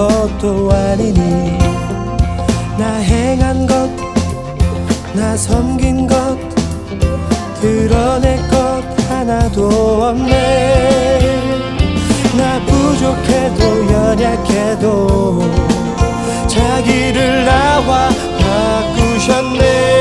아무것도 아니니 나 행한 것, 나 섬긴 것, 드러낼 것 하나도 없네. 나 부족해도 연약해도 자기를 나와 바꾸셨네.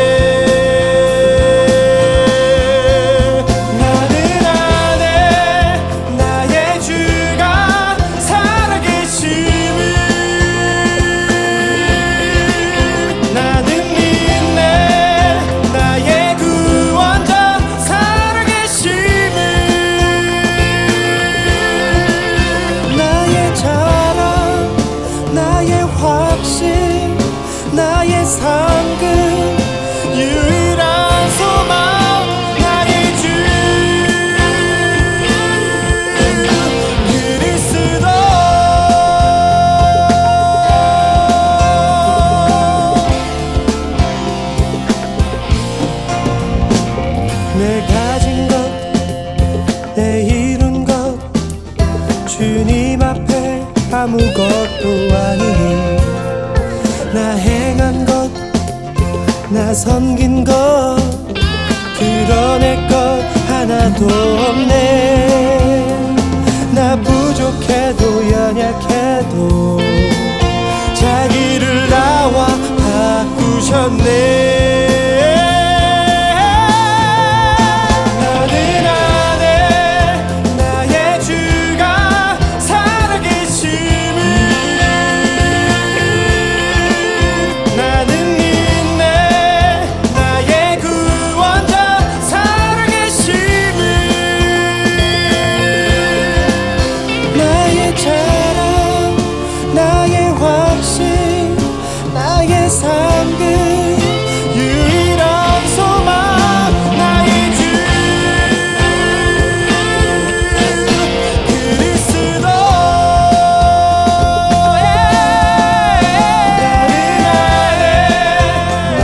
나의 삶 그 유일한 소망 나의 주 그리스도. 내 가진 것, 내 이룬 것 주님 앞에 아무것도 아니니 나 행한 것, 나 섬긴 것, 드러낼 것 하나도 없네. 나 부족해도 연약해도 자기를 나와 바꾸셨네. 삶 그 유일한 소망 나의 주 그리스도.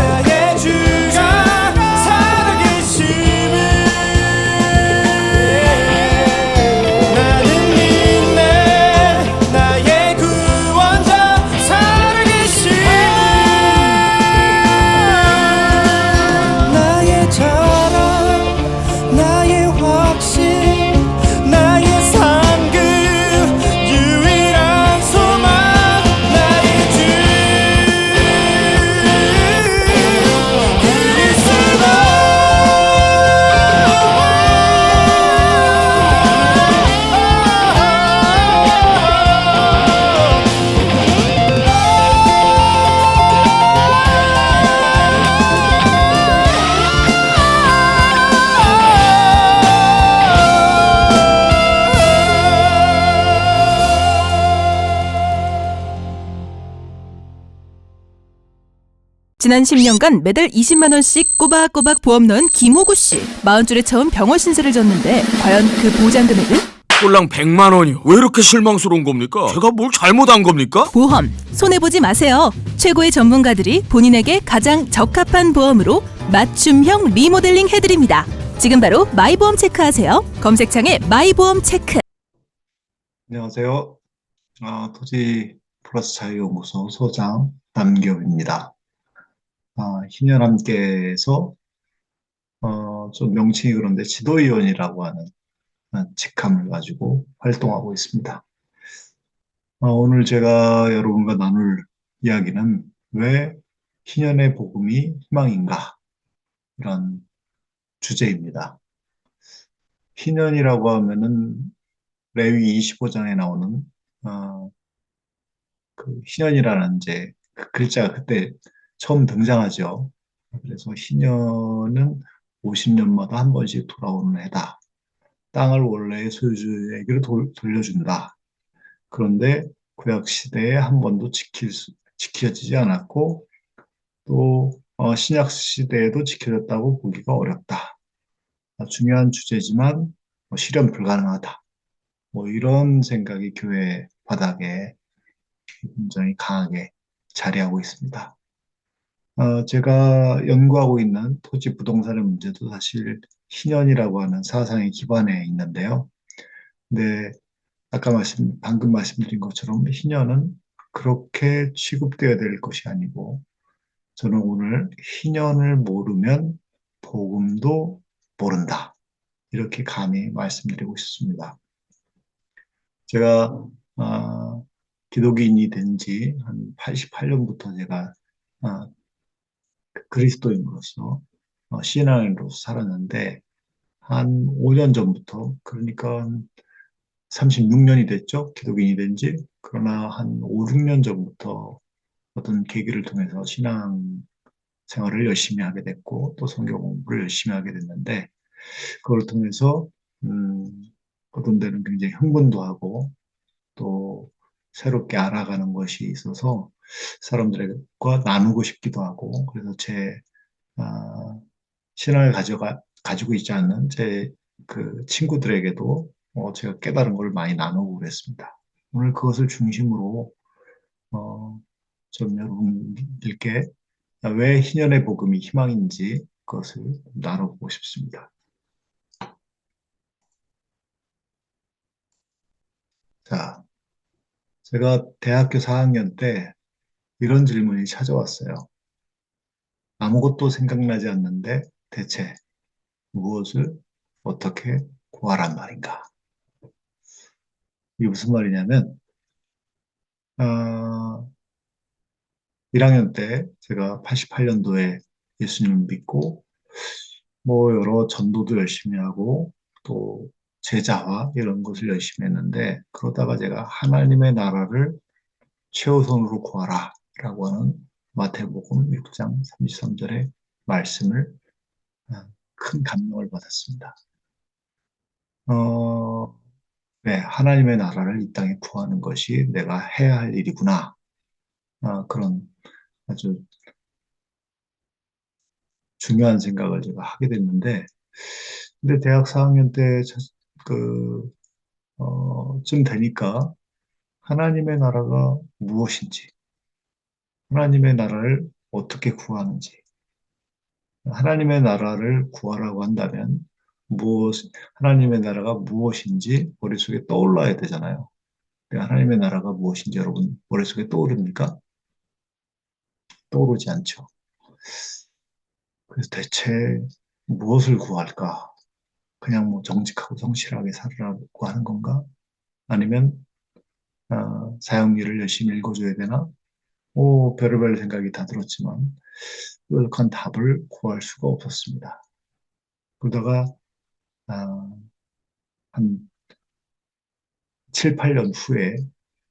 나의 주가 살아계심을 나는 믿네. 나의 구원자 살아계심을 나의 확신, 나의 삶 그 유일한 소망 나의 주 그리스도. 지난 10년간 매달 20만 원씩 꼬박꼬박 보험 넣은 김호구 씨. 40줄에 처음 병원 신세를 졌는데 과연 그 보장 금액은? 꼴랑 100만 원이요. 왜 이렇게 실망스러운 겁니까? 제가 뭘 잘못한 겁니까? 보험 손해보지 마세요. 최고의 전문가들이 본인에게 가장 적합한 보험으로 맞춤형 리모델링 해드립니다. 지금 바로 마이보험 체크하세요. 검색창에 마이보험 체크. 안녕하세요. 토지 플러스 자유연구소 소장 남기업입니다. 희년함께서 좀 명칭이 그런데 지도위원이라고 하는 직함을 가지고 활동하고 있습니다. 오늘 제가 여러분과 나눌 이야기는 왜 희년의 복음이 희망인가, 이런 주제입니다. 희년이라고 하면은 레위 25장에 나오는 그 희년이라는 이제 그 글자가 그때 처음 등장하죠. 그래서 희년은 50년마다 한 번씩 돌아오는 해다. 땅을 원래의 소유주에게로 돌려준다. 그런데 구약 시대에 한 번도 지켜지지 않았고, 또 신약 시대에도 지켜졌다고 보기가 어렵다. 중요한 주제지만 실현 불가능하다. 이런 생각이 교회 바닥에 굉장히 강하게 자리하고 있습니다. 제가 연구하고 있는 토지 부동산의 문제도 사실 희년이라고 하는 사상의 기반에 있는데요. 근데 방금 말씀드린 것처럼 희년은 그렇게 취급되어야 될 것이 아니고 저는 오늘 희년을 모르면 복음도 모른다. 이렇게 감히 말씀드리고 싶습니다. 제가 기독인이 된 지 한 88년부터 제가 아, 그리스도인으로서 신앙인으로서 살았는데 한 5년 전부터 그러니까 한 36년이 됐죠. 기독인이 된 지. 그러나 한 5, 6년 전부터 어떤 계기를 통해서 신앙 생활을 열심히 하게 됐고 또 성경 공부를 열심히 하게 됐는데 그걸 통해서 음, 어떤 데는 굉장히 흥분도 하고 또 새롭게 알아가는 것이 있어서 사람들과 나누고 싶기도 하고 그래서 제 아, 신앙을 가지고 있지 않는 제 그 친구들에게도 제가 깨달은 걸 많이 나누고 그랬습니다. 오늘 그것을 중심으로 어, 좀 여러분들께 왜 희년의 복음이 희망인지 그것을 나눠보고 싶습니다. 자, 제가 대학교 4학년 때 이런 질문이 찾아왔어요. 아무것도 생각나지 않는데 대체 무엇을 어떻게 구하란 말인가? 이게 무슨 말이냐면, 어, 1학년 때 제가 88년도에 예수님을 믿고, 뭐 여러 전도도 열심히 하고, 또 제자화 이런 것을 열심히 했는데, 그러다가 제가 하나님의 나라를 최우선으로 구하라 라고 하는 마태복음 6장 33절의 말씀을 큰 감명을 받았습니다. 어, 네, 하나님의 나라를 이 땅에 구하는 것이 내가 해야 할 일이구나. 그런 아주 중요한 생각을 제가 하게 됐는데, 근데 대학 4학년 때, 쯤 되니까 하나님의 나라가 무엇인지, 하나님의 나라를 어떻게 구하는지, 하나님의 나라를 구하라고 한다면, 하나님의 나라가 무엇인지 머릿속에 떠올라야 되잖아요. 하나님의 나라가 무엇인지 여러분 머릿속에 떠오릅니까? 떠오르지 않죠. 그래서 대체 무엇을 구할까? 그냥 뭐 정직하고 성실하게 살으라고 하는 건가? 아니면 사형리를 열심히 읽어줘야 되나? 별의별 생각이 다 들었지만 뾰족한 답을 구할 수가 없었습니다. 그러다가 아, 한 7, 8년 후에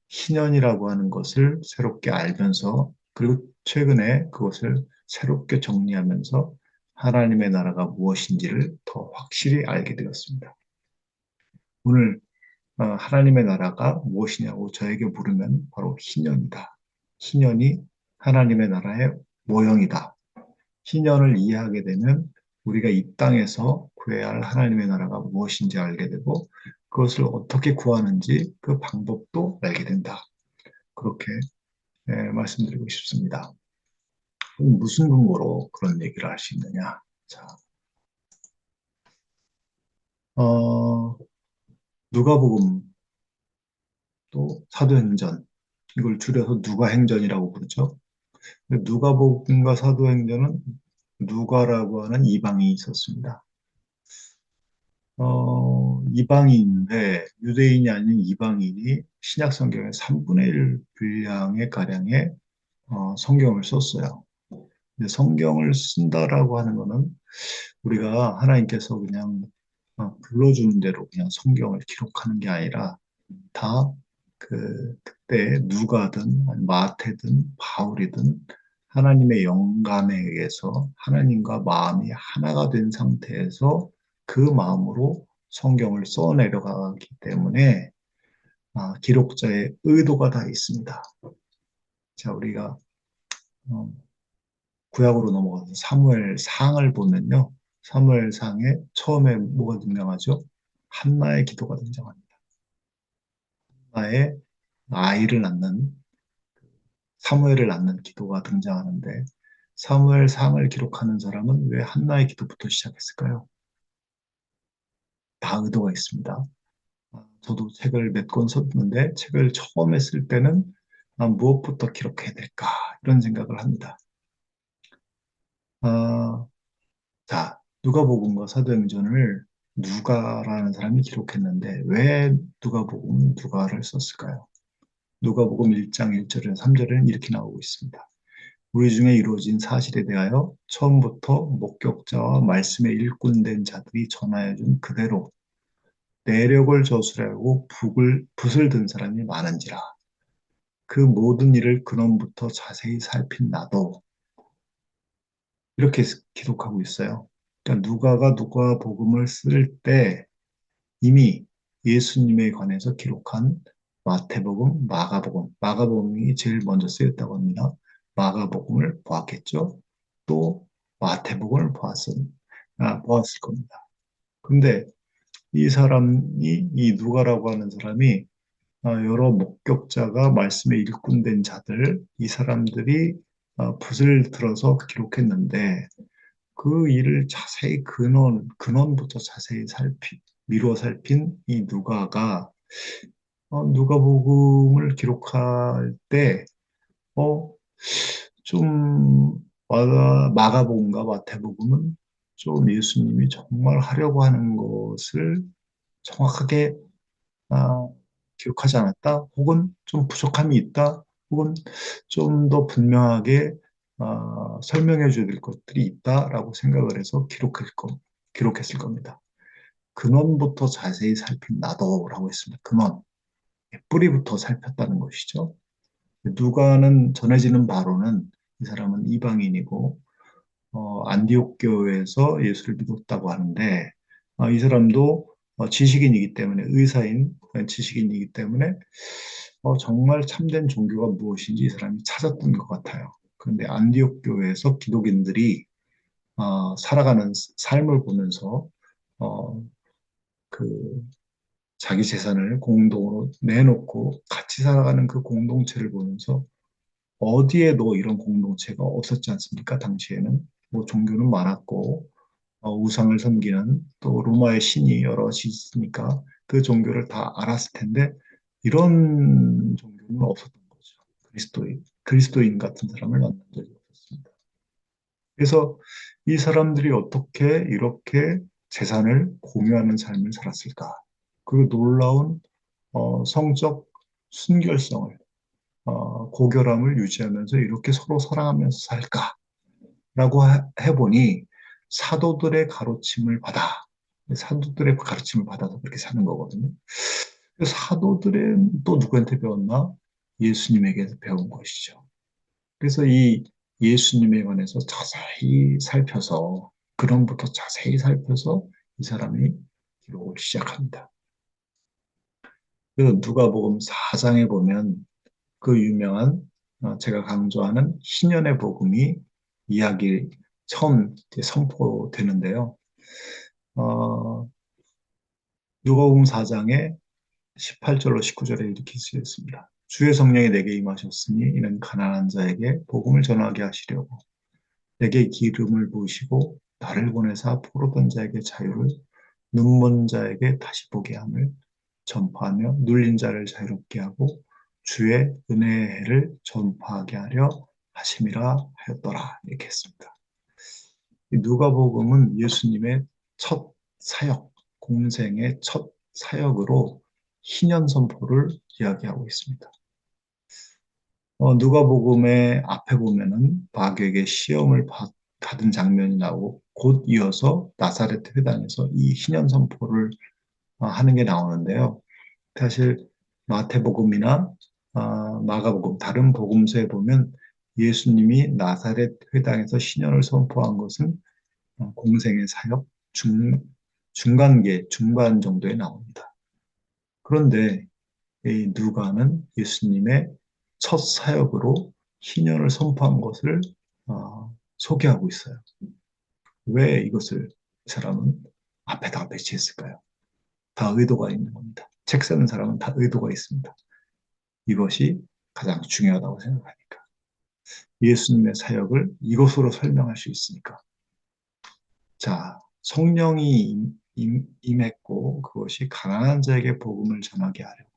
희년이라고 하는 것을 새롭게 알면서 그리고 최근에 그것을 새롭게 정리하면서 하나님의 나라가 무엇인지를 더 확실히 알게 되었습니다. 오늘 하나님의 나라가 무엇이냐고 저에게 물으면 바로 희년이다. 희년이 하나님의 나라의 모형이다. 희년을 이해하게 되면 우리가 이 땅에서 구해야 할 하나님의 나라가 무엇인지 알게 되고 그것을 어떻게 구하는지 그 방법도 알게 된다. 그렇게 말씀드리고 싶습니다. 무슨 근거로 그런 얘기를 할 수 있느냐? 자, 어, 누가복음 또 사도행전 이걸 줄여서 누가행전이라고 부르죠. 누가복음과 사도행전은 누가라고 하는 이방인이 있었습니다. 이방인인데 유대인이 아닌 이방인이 신약 성경의 3분의 1 분량의 가량의 성경을 썼어요. 근데 성경을 쓴다라고 하는 거는 우리가 하나님께서 그냥 불러주는 대로 그냥 성경을 기록하는 게 아니라 다 그때 누가든 마태든 바울이든 하나님의 영감에 의해서 하나님과 마음이 하나가 된 상태에서 그 마음으로 성경을 써내려가기 때문에 기록자의 의도가 다 있습니다. 자, 우리가 어, 구약으로 넘어가서 사무엘상을 보면요. 사무엘상에 처음에 뭐가 등장하죠? 한나의 기도가 등장합니다. 한나의 아이를 낳는 사무엘을 낳는 기도가 등장하는데 사무엘상을 기록하는 사람은 왜 한나의 기도부터 시작했을까요? 다 의도가 있습니다. 저도 책을 몇 권 썼는데 책을 처음에 쓸 때는 무엇부터 기록해야 될까? 이런 생각을 합니다. 아, 자, 누가복음과 사도행전을 누가라는 사람이 기록했는데 왜 누가복음은 누가를 썼을까요? 누가복음 1장 1절에서 3절에는 이렇게 나오고 있습니다. 우리 중에 이루어진 사실에 대하여 처음부터 목격자와 말씀에 일꾼된 자들이 전하여 준 그대로 내력을 저술하고 붓을 든 사람이 많은지라. 그 모든 일을 근원부터 자세히 살핀 나도 이렇게 기록하고 있어요. 그러니까 누가가 누가복음을 쓸 때 이미 예수님에 관해서 기록한 마태복음, 마가복음이 제일 먼저 쓰였다고 합니다. 마가복음을 보았겠죠. 또 마태복음을 보았을 겁니다. 근데 이 누가라고 하는 사람이 여러 목격자가 말씀에 일꾼된 자들, 이 사람들이 붓을 들어서 기록했는데 그 일을 자세히 근원부터 자세히 미루어 살핀 이 누가가 누가복음을 기록할 때, 어, 좀, 마가복음과 마태복음은 좀 예수님이 정말 하려고 하는 것을 정확하게 아, 기록하지 않았다, 혹은 좀 부족함이 있다, 혹은 좀 더 분명하게 설명해 줘야 될 것들이 있다라고 생각을 해서 기록했을 겁니다. 근원부터 자세히 살핀 나도라고 했습니다. 근원, 뿌리부터 살폈다는 것이죠. 누가는 전해지는 바로는 이 사람은 이방인이고 안디옥 교회에서 예수를 믿었다고 하는데 이 사람도 지식인이기 때문에 의사인 지식인이기 때문에 정말 참된 종교가 무엇인지 이 사람이 찾았던 것 같아요. 그런데 안디옥 교회에서 기독인들이 살아가는 삶을 보면서 어, 그 자기 재산을 공동으로 내놓고 같이 살아가는 그 공동체를 보면서 어디에도 이런 공동체가 없었지 않습니까? 당시에는 뭐 종교는 많았고 우상을 섬기는 또 로마의 신이 여럿이 있으니까 그 종교를 다 알았을 텐데 이런 종교는 없었던 거죠. 그리스도인 같은 사람을 만난 적이 없었습니다. 그래서 이 사람들이 어떻게 이렇게 재산을 공유하는 삶을 살았을까? 그 놀라운 성적 순결성을 고결함을 유지하면서 이렇게 서로 사랑하면서 살까라고 해보니 사도들의 가르침을 사도들의 가르침을 받아서 그렇게 사는 거거든요. 사도들은 또 누구한테 배웠나? 예수님에게서 배운 것이죠. 그래서 이 예수님에 관해서 자세히 살펴서 근원부터 자세히 살펴서 이 사람이 기록을 시작합니다. 그래서 누가복음 4장에 보면 그 유명한 제가 강조하는 희년의 복음이 이야기 처음 이제 선포되는데요. 어, 누가복음 4장의 18절로 19절에 이렇게 쓰였습니다. 주의 성령이 내게 임하셨으니 이는 가난한 자에게 복음을 전하게 하시려고 내게 기름을 부으시고 나를 보내사 포로된 자에게 자유를 눈먼 자에게 다시 보게 함을 전파하며 눌린 자를 자유롭게 하고 주의 은혜의 해를 전파하게 하려 하심이라 하였더라. 이렇게 했습니다. 누가복음은 예수님의 첫 사역, 공생의 첫 사역으로 희년 선포를 이야기하고 있습니다. 누가복음의 앞에 보면은 마귀에게 시험을 받은 장면이 나오고 곧 이어서 나사렛 회당에서 이 희년 선포를 하는 게 나오는데요. 사실 마태복음이나 마가복음, 다른 복음서에 보면 예수님이 나사렛 회당에서 신년을 선포한 것은 공생의 사역 중반 정도에 나옵니다. 그런데 이 누가는 예수님의 첫 사역으로 신년을 선포한 것을 소개하고 있어요. 왜 이것을 이 사람은 앞에다가 배치했을까요? 다 의도가 있는 겁니다. 책 쓰는 사람은 다 의도가 있습니다. 이것이 가장 중요하다고 생각하니까. 예수님의 사역을 이것으로 설명할 수 있으니까. 자, 성령이 임했고 그것이 가난한 자에게 복음을 전하게 하려고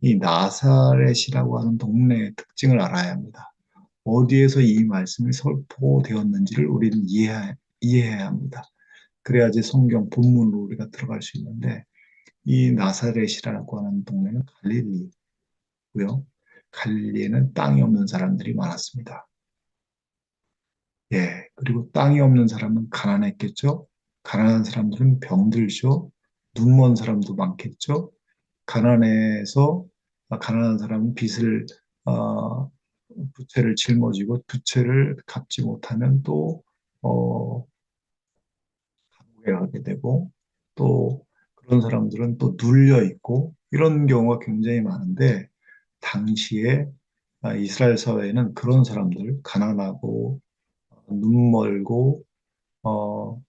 이 나사렛이라고 하는 동네의 특징을 알아야 합니다. 어디에서 이 말씀이 선포되었는지를 우리는 이해해야 합니다. 그래야지 성경 본문으로 우리가 들어갈 수 있는데, 이 나사렛이라고 하는 동네는 갈릴리고요. 갈릴리에는 땅이 없는 사람들이 많았습니다. 예, 그리고 땅이 없는 사람은 가난했겠죠. 가난한 사람들은 병들죠. 눈먼 사람도 많겠죠. 가난해서 가난한 사람은 어, 부채를 짊어지고 부채를 갚지 못하면 또 감옥에 가게 되고, 또 그런 사람들은 또 눌려 있고, 이런 경우가 굉장히 많은데, 당시에 이스라엘 사회에는 그런 사람들, 가난하고 눈멀고 어,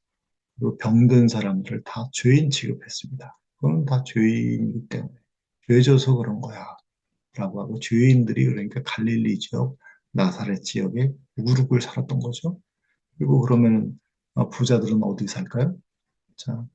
그리고 병든 사람들을 다 죄인 취급했습니다. 그건 다 죄인이기 때문에 죄져서 그런 거야 라고 하고, 죄인들이 그러니까 갈릴리 지역, 나사렛 지역에 무르고 살았던 거죠. 그리고 그러면 부자들은 어디 살까요? 자,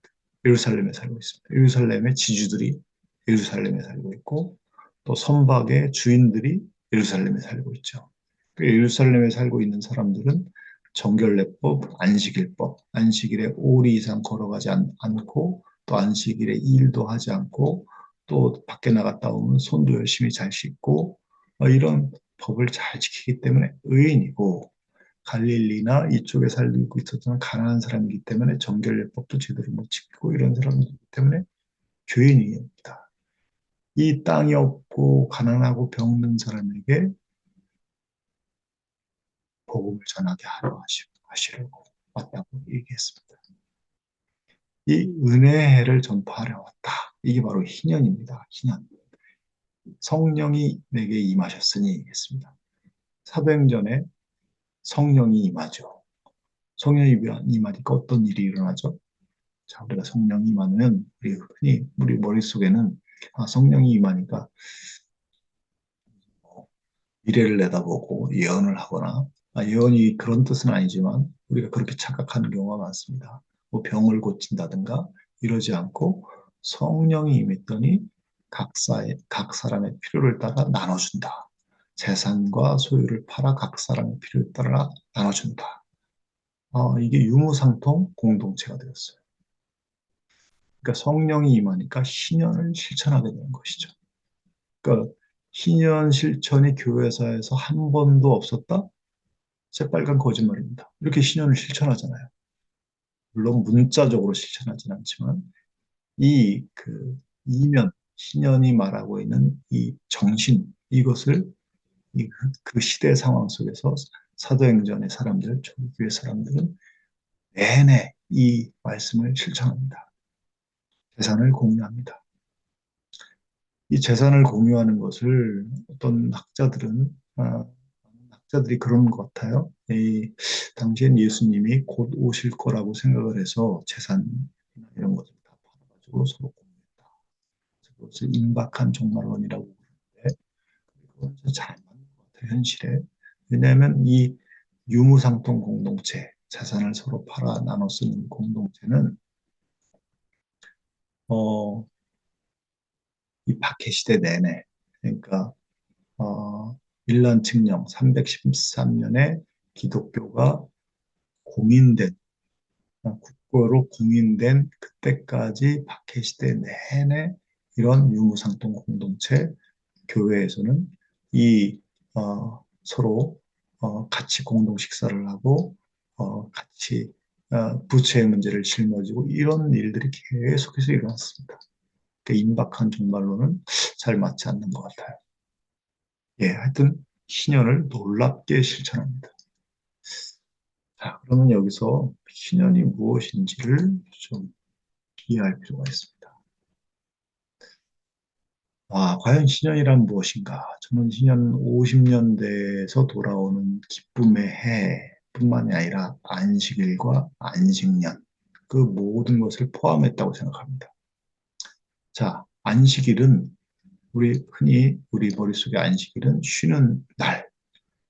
예루살렘에 살고 있습니다. 예루살렘의 지주들이 예루살렘에 살고 있고, 또 선박의 주인들이 예루살렘에 살고 있죠. 그 예루살렘에 살고 있는 사람들은 정결례법, 안식일법, 안식일에 5리 이상 걸어가지 않고, 또 안식일에 일도 하지 않고, 또 밖에 나갔다 오면 손도 열심히 잘 씻고, 이런 법을 잘 지키기 때문에 의인이고, 갈릴리나 이쪽에 살고 있었던 가난한 사람이기 때문에 정결례법도 제대로 못 지키고 이런 사람이기 때문에 죄인입니다. 이 땅이 없고 가난하고 병든 사람에게 복음을 전하게 하시려고 왔다고 얘기했습니다. 이 은혜의 해를 전파하려 왔다. 이게 바로 희년입니다. 희년. 성령이 내게 임하셨으니 얘기했습니다. 사도행전에 성령이 임하죠. 성령이 임하니까 어떤 일이 일어나죠? 자, 우리가 성령이 임하면 우리 머릿속에는 성령이 임하니까 미래를 내다보고 예언을 하거나, 예언이 그런 뜻은 아니지만 우리가 그렇게 착각하는 경우가 많습니다. 뭐 병을 고친다든가 이러지 않고, 성령이 임했더니 각 사람의 필요를 따라 나눠준다. 재산과 소유를 팔아 각 사람의 필요에 따라 나눠준다. 이게 유무상통 공동체가 되었어요. 그러니까 성령이 임하니까 신년을 실천하게 되는 것이죠. 그러니까 신년 실천이 교회사에서 한 번도 없었다? 새빨간 거짓말입니다. 이렇게 신년을 실천하잖아요. 물론 문자적으로 실천하지는 않지만, 이면, 신년이 말하고 있는 이 정신, 이것을 그 시대 상황 속에서 사도행전의 사람들, 초기교회 사람들은 내내 이 말씀을 실천합니다. 재산을 공유합니다. 이 재산을 공유하는 것을 어떤 학자들이 그런 것 같아요. 당시엔 예수님이 곧 오실 거라고 생각을 해서 재산 이런 것들 다 팔아가지고 서로 공유했다. 그것을 임박한 종말론이라고 부르는데, 그건 잘 맞는 것 같아요, 현실에. 왜냐하면 이 유무상통 공동체, 재산을 서로 팔아 나눠 쓰는 공동체는 어, 이 박해 시대 내내, 그러니까 일란 칙령 313년에 기독교가 공인된, 국고로 공인된 그때까지 박해시대 내내 이런 유무상통 공동체, 교회에서는 서로 같이 공동 식사를 하고 같이 부채의 문제를 짊어지고 이런 일들이 계속해서 일어났습니다. 그 임박한 종말로는 잘 맞지 않는 것 같아요. 예, 하여튼 신년을 놀랍게 실천합니다. 자, 그러면 여기서 신년이 무엇인지를 좀 이해할 필요가 있습니다. 과연 신년이란 무엇인가? 저는 신년 50년대에서 돌아오는 기쁨의 해뿐만이 아니라 안식일과 안식년, 그 모든 것을 포함했다고 생각합니다. 자, 안식일은 흔히 우리 머릿속에 안식일은 쉬는 날,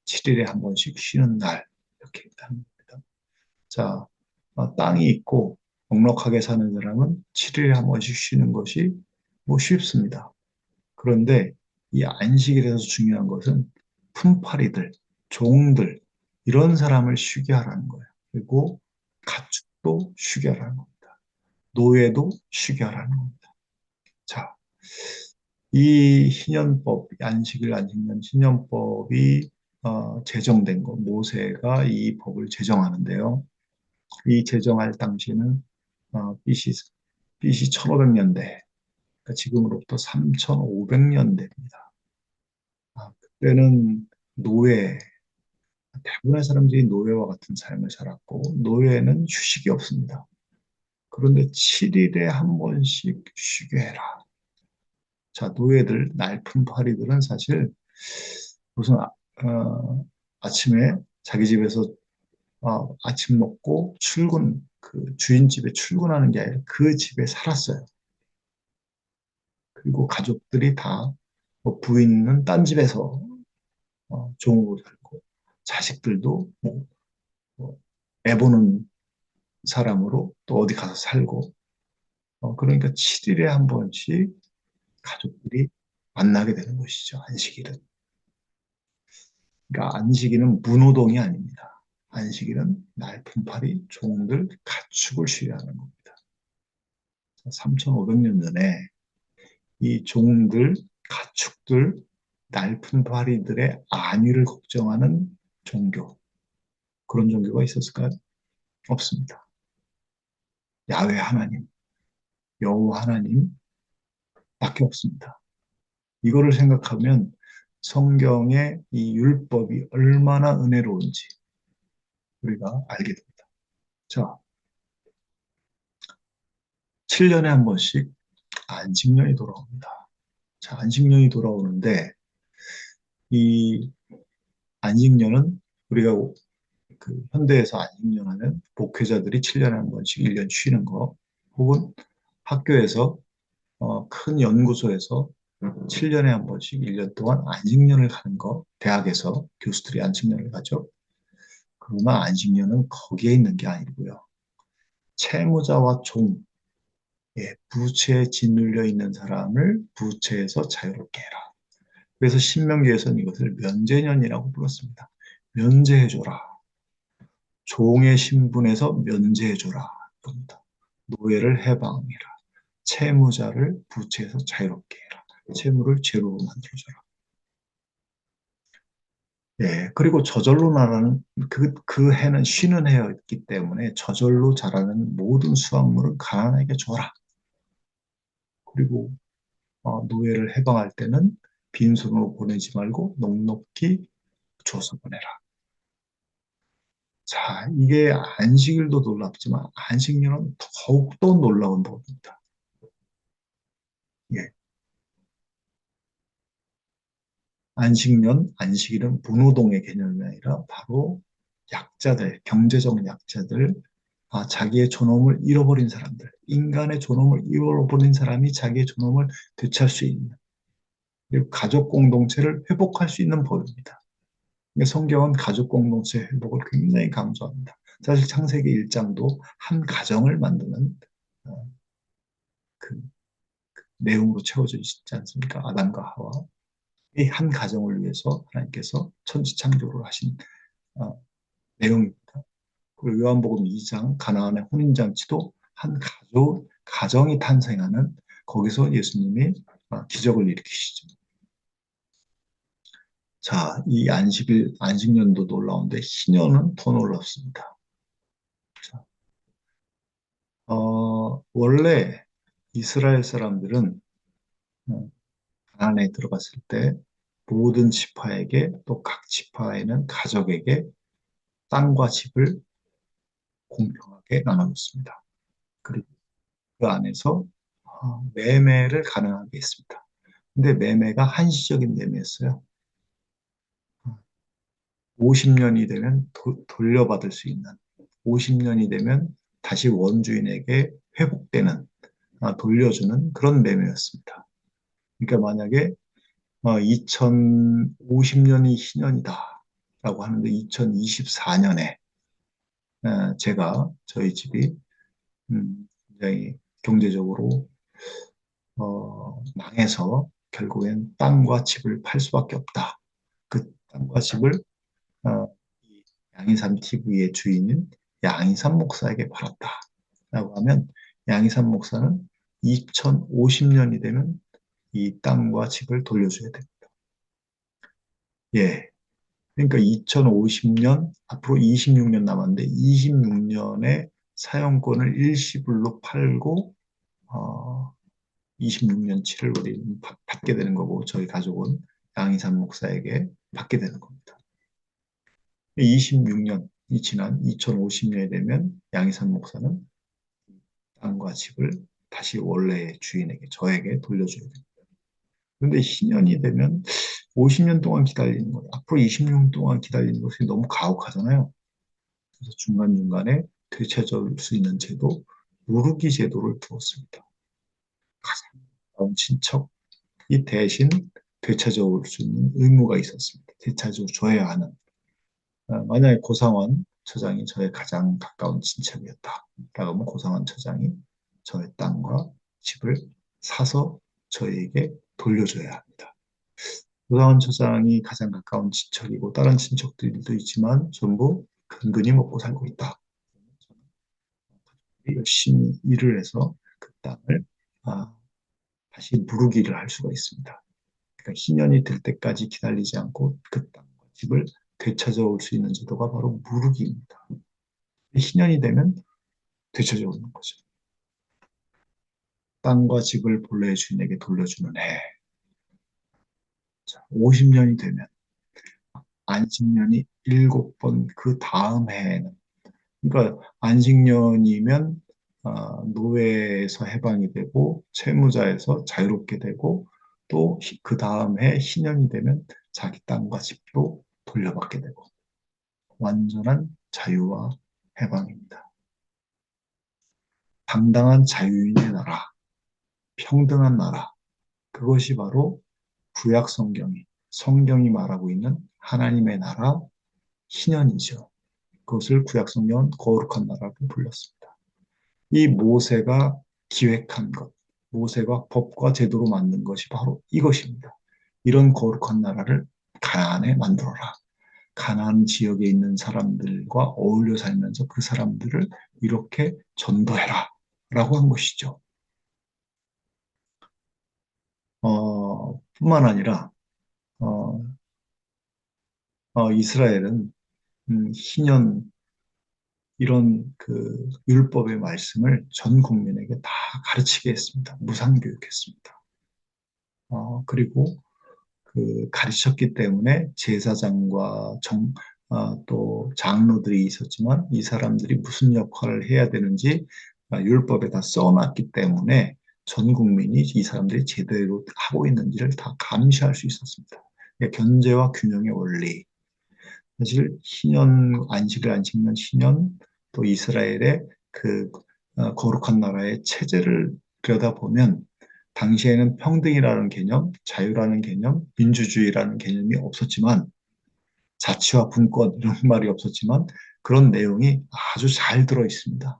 7일에 한 번씩 쉬는 날, 이렇게 합니다. 자, 땅이 있고 넉넉하게 사는 사람은 7일에 한 번씩 쉬는 것이 뭐 쉽습니다. 그런데 이 안식일에서 중요한 것은 품팔이들, 종들, 이런 사람을 쉬게 하라는 거예요. 그리고 가축도 쉬게 하라는 겁니다. 노예도 쉬게 하라는 겁니다. 자, 이 희년법, 안식일, 안식년 희년법이 제정된 거, 모세가 이 법을 제정하는데요. 이 제정할 당시는 BC 1500년대, 그러니까 지금으로부터 3500년대입니다. 그때는 노예, 대부분의 사람들이 노예와 같은 삶을 살았고, 노예는 휴식이 없습니다. 그런데 7일에 한 번씩 쉬게 해라. 자, 노예들, 날품팔이들은 사실 무슨 아침에 자기 집에서 아침 먹고 그 주인 집에 출근하는 게 아니라 그 집에 살았어요. 그리고 가족들이 다뭐 부인은 딴 집에서 종으로 살고 자식들도 뭐 애 보는 사람으로 또 어디 가서 살고 그러니까 7일에 한 번씩 가족들이 만나게 되는 것이죠. 안식일은. 그러니까 안식일은 무노동이 아닙니다. 안식일은 날품팔이 종들 가축을 쉬하는 겁니다. 3,500년 전에 이 종들 가축들 날품팔이들의 안위를 걱정하는 종교, 그런 종교가 있었을까요? 없습니다. 야훼 하나님, 여호와 하나님 밖에 없습니다. 이거를 생각하면 성경의 이 율법이 얼마나 은혜로운지 우리가 알게 됩니다. 자, 7년에 한 번씩 안식년이 돌아옵니다. 자, 안식년이 돌아오는데 이 안식년은 우리가 그 현대에서 안식년 하면 목회자들이 7년에 한 번씩 1년 쉬는 거, 혹은 학교에서 큰 연구소에서 7년에 한 번씩 1년 동안 안식년을 가는 거, 대학에서 교수들이 안식년을 가죠. 그러나 안식년은 거기에 있는 게 아니고요. 채무자와 종, 부채에 짓눌려 있는 사람을 부채에서 자유롭게 해라. 그래서 신명기에서는 이것을 면제년이라고 불렀습니다. 면제해줘라. 종의 신분에서 면제해줘라. 겁니다. 노예를 해방해라. 채무자를 부채에서 자유롭게 해라. 채무를 제로로 만들어줘라. 예, 그리고 저절로 나라는 그 해는 쉬는 해였기 때문에 저절로 자라는 모든 수확물을 가난하게 줘라. 그리고 노예를 해방할 때는 빈손으로 보내지 말고 넉넉히 줘서 보내라. 자, 이게 안식일도 놀랍지만 안식일은 더욱더 놀라운 법입니다. 예. 안식일은 분노동의 개념이 아니라 바로 약자들, 경제적 약자들, 자기의 존엄을 잃어버린 사람들, 인간의 존엄을 잃어버린 사람이 자기의 존엄을 되찾을 수 있는, 그리고 가족 공동체를 회복할 수 있는 법입니다. 성경은 가족 공동체 회복을 굉장히 강조합니다. 사실 창세기 1장도 한 가정을 만드는 그 내용으로 채워져 있지 않습니까? 아담과 하와. 이 한 가정을 위해서 하나님께서 천지창조를 하신 내용입니다. 그리고 요한복음 2장 가나안의 혼인잔치도 한 가정이 탄생하는, 거기서 예수님이 기적을 일으키시죠. 자, 이 안식년도 놀라운데 희년은 더 놀랍습니다. 자, 원래 이스라엘 사람들은 가나안에 들어갔을 때 모든 지파에게, 또 각 지파에는 가족에게 땅과 집을 공평하게 나눠줬습니다. 그리고 그 안에서 매매를 가능하게 했습니다. 근데 매매가 한시적인 매매였어요. 50년이 되면 돌려받을 수 있는, 50년이 되면 다시 원주인에게 회복되는, 돌려주는 그런 매매였습니다. 그러니까 만약에 2050년이 희년이다 라고 하는데 2024년에 저희 집이 굉장히 경제적으로 망해서 결국엔 땅과 집을 팔 수밖에 없다. 그 땅과 집을 이 양희삼 TV의 주인인 양희삼 목사에게 팔았다라고 하면 양희삼 목사는 2050년이 되면 이 땅과 집을 돌려줘야 됩니다. 예. 그러니까 2050년, 앞으로 26년 남았는데 26년에 사용권을 일시불로 팔고 26년치를 우리는 받게 되는 거고 저희 가족은 양희삼 목사에게 받게 되는 겁니다. 26년이 지난 2050년이 되면 양희삼 목사는 땅과 집을 다시 원래의 주인에게, 저에게 돌려줘야 됩니다. 그런데 신년이 되면 50년 동안 기다리는 거예요. 앞으로 20년 동안 기다리는 것이 너무 가혹하잖아요. 그래서 중간중간에 되찾을 수 있는 제도, 무르기 제도를 두었습니다. 가장 가까운 친척이 대신 되찾아올 수 있는 의무가 있었습니다. 되찾아줘야 하는. 만약에 고상원 처장이 저의 가장 가까운 친척이었다. 라고 하면 고상원 처장이 저의 땅과 집을 사서 저에게 돌려줘야 합니다. 고상원 처장이 가장 가까운 친척이고 다른 친척들도 있지만 전부 근근히 먹고 살고 있다. 열심히 일을 해서 그 땅을 다시 무르기를 할 수가 있습니다. 그러니까 희년이 될 때까지 기다리지 않고 그 땅과 집을 되찾아올 수 있는 제도가 바로 무르기입니다. 희년이 되면 되찾아오는 거죠. 땅과 집을 본래의 주인에게 돌려주는 해. 50년이 되면 안식년이 7번 그 다음 해에는 그러니까 안식년이면 노예에서 해방이 되고 채무자에서 자유롭게 되고 또 그 다음 해 희년이 되면 자기 땅과 집도 돌려받게 되고 완전한 자유와 해방입니다. 당당한 자유인의 나라, 평등한 나라, 그것이 바로 구약 성경이 말하고 있는 하나님의 나라 희년이죠. 그것을 구약 성경은 거룩한 나라로 불렀습니다. 이 모세가 기획한 것, 모세가 법과 제도로 만든 것이 바로 이것입니다. 이런 거룩한 나라를 가나안에 만들어라. 가나안 지역에 있는 사람들과 어울려 살면서 그 사람들을 이렇게 전도해라. 라고 한 것이죠. 뿐만 아니라 어, 이스라엘은 희년 이런 그 율법의 말씀을 전 국민에게 다 가르치게 했습니다. 무상교육했습니다. 그리고 그 가르쳤기 때문에 제사장과 또 장로들이 있었지만 이 사람들이 무슨 역할을 해야 되는지 율법에 다 써놨기 때문에 전 국민이 이 사람들이 제대로 하고 있는지를 다 감시할 수 있었습니다. 그러니까 견제와 균형의 원리. 사실 안식년 신년, 또 이스라엘의 그 거룩한 나라의 체제를 들여다보면 당시에는 평등이라는 개념, 자유라는 개념, 민주주의라는 개념이 없었지만 자치와 분권 이런 말이 없었지만 그런 내용이 아주 잘 들어 있습니다.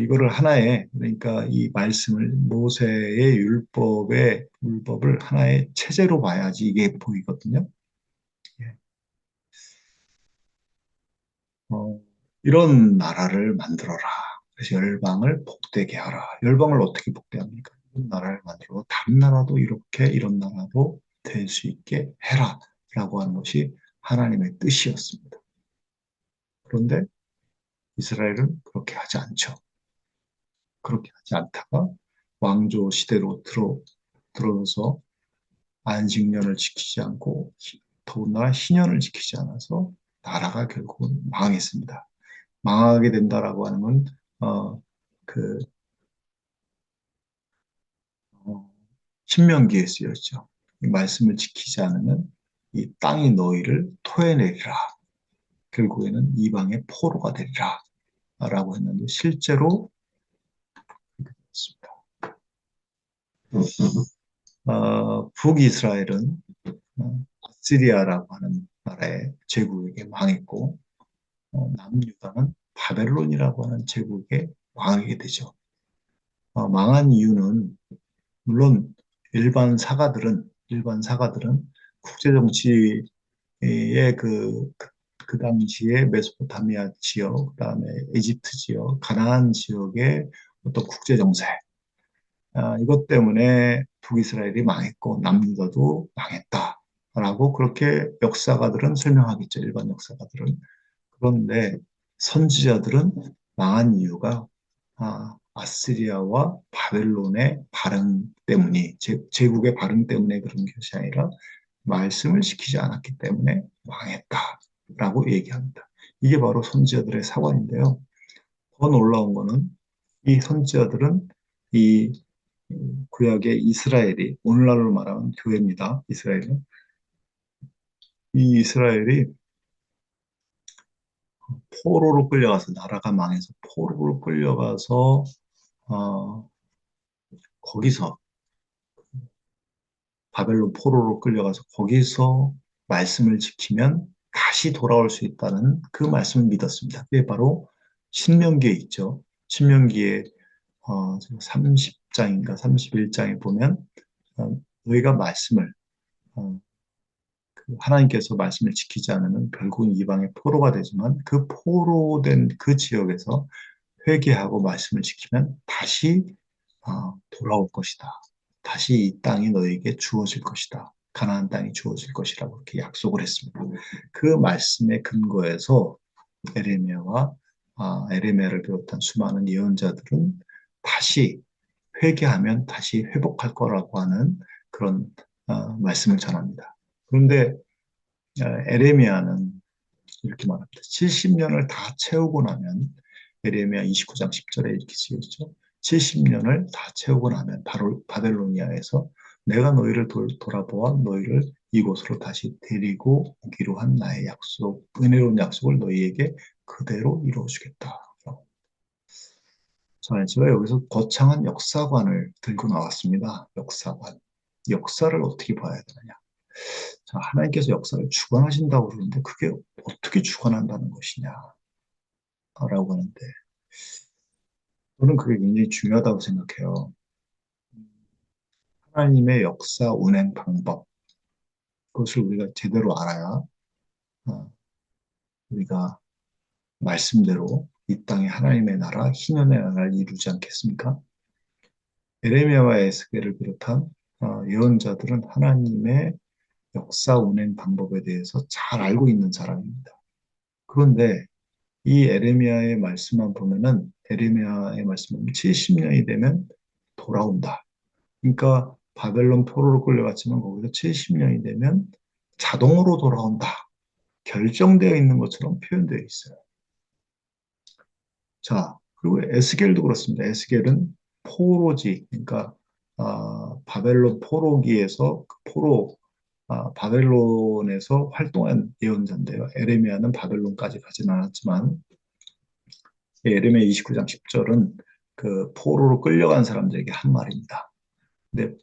이거를 하나의 그러니까 이 말씀을 모세의 율법을 하나의 체제로 봐야지 이게 보이거든요. 예. 이런 나라를 만들어라. 그래서 열방을 복되게 하라. 열방을 어떻게 복되합니까? 이런 나라를 만들어 다른 나라도 이렇게 이런 나라도 될 수 있게 해라. 라고 하는 것이 하나님의 뜻이었습니다. 그런데 이스라엘은 그렇게 하지 않죠. 그렇게 하지 않다가 왕조 시대로 들어서 안식년을 지키지 않고 더군다나 희년을 지키지 않아서 나라가 결국은 망했습니다. 망하게 된다라고 하는 건 그 신명기에 쓰였죠. 이 말씀을 지키지 않으면 이 땅이 너희를 토해내리라. 결국에는 이방의 포로가 되리라. 라고 했는데 실제로 그렇게 됐습니다. 북이스라엘은 아시리아라고 하는 나라의 제국에게 망했고 남유다는 바벨론이라고 하는 제국에 망하게 되죠. 망한 이유는 물론 일반 사가들은 국제 정치의 그 당시에 메소포타미아 지역, 그다음에 이집트 지역, 가나안 지역의 어떤 국제 정세, 이것 때문에 북이스라엘이 망했고 남유다도 망했다라고 그렇게 역사가들은 설명하겠죠. 일반 역사가들은. 그런데 선지자들은 망한 이유가 아스리아와 바벨론의 발흥 때문이 제국의 발흥 때문에 그런 것이 아니라 말씀을 지키지 않았기 때문에 망했다라고 얘기합니다. 이게 바로 선지자들의 사관인데요. 더 놀라운 거는 이 선지자들은 이 구약의 이스라엘이 오늘날로 말하는 교회입니다. 이스라엘은 이 이스라엘이 포로로 끌려가서 나라가 망해서 포로로 끌려가서 어, 거기서 바벨론 포로로 끌려가서 거기서 말씀을 지키면 다시 돌아올 수 있다는 그 말씀을 믿었습니다. 그게 바로 신명기에 있죠. 신명기에 30장인가 31장에 보면 너희가 말씀을 하나님께서 말씀을 지키지 않으면 결국은 이방의 포로가 되지만 그 포로된 그 지역에서 회개하고 말씀을 지키면 다시 돌아올 것이다. 다시 이 땅이 너에게 주어질 것이다. 가나안 땅이 주어질 것이라고 그렇게 약속을 했습니다. 그 말씀에 근거해서 에레미야와 에레미야를 비롯한 수많은 예언자들은 다시 회개하면 다시 회복할 거라고 하는 그런 말씀을 전합니다. 그런데 에레미야는 이렇게 말합니다. 70년을 다 채우고 나면 에레미야 29장 10절에 이렇게 쓰여 있죠. 70년을 다 채우고 나면 바로 바벨로니아에서 내가 너희를 돌아보아 너희를 이곳으로 다시 데리고 오기로 한 나의 약속, 은혜로운 약속을 너희에게 그대로 이루어주겠다. 자, 제가 여기서 거창한 역사관을 들고 나왔습니다. 역사관. 역사를 어떻게 봐야 되느냐. 자, 하나님께서 역사를 주관하신다고 그러는데 그게 어떻게 주관한다는 것이냐 라고 하는데 저는 그게 굉장히 중요하다고 생각해요. 하나님의 역사 운행 방법 그것을 우리가 제대로 알아야 우리가 말씀대로 이 땅에 하나님의 나라, 희년의 나라를 이루지 않겠습니까? 에레미야와 에스겔을 비롯한 예언자들은 하나님의 역사 운행 방법에 대해서 잘 알고 있는 사람입니다. 그런데 이 에레미야의 말씀만 보면은 에레미야의 말씀은 70년이 되면 돌아온다. 그러니까 바벨론 포로로 끌려갔지만 거기서 70년이 되면 자동으로 돌아온다. 결정되어 있는 것처럼 표현되어 있어요. 자, 그리고 에스겔도 그렇습니다. 에스겔은 포로지, 그러니까 바벨론 포로기에서 바벨론에서 활동한 예언자인데요. 에레미야는 바벨론까지 가진 않았지만 에레미야 29장 10절은 그 포로로 끌려간 사람들에게 한 말입니다. 근데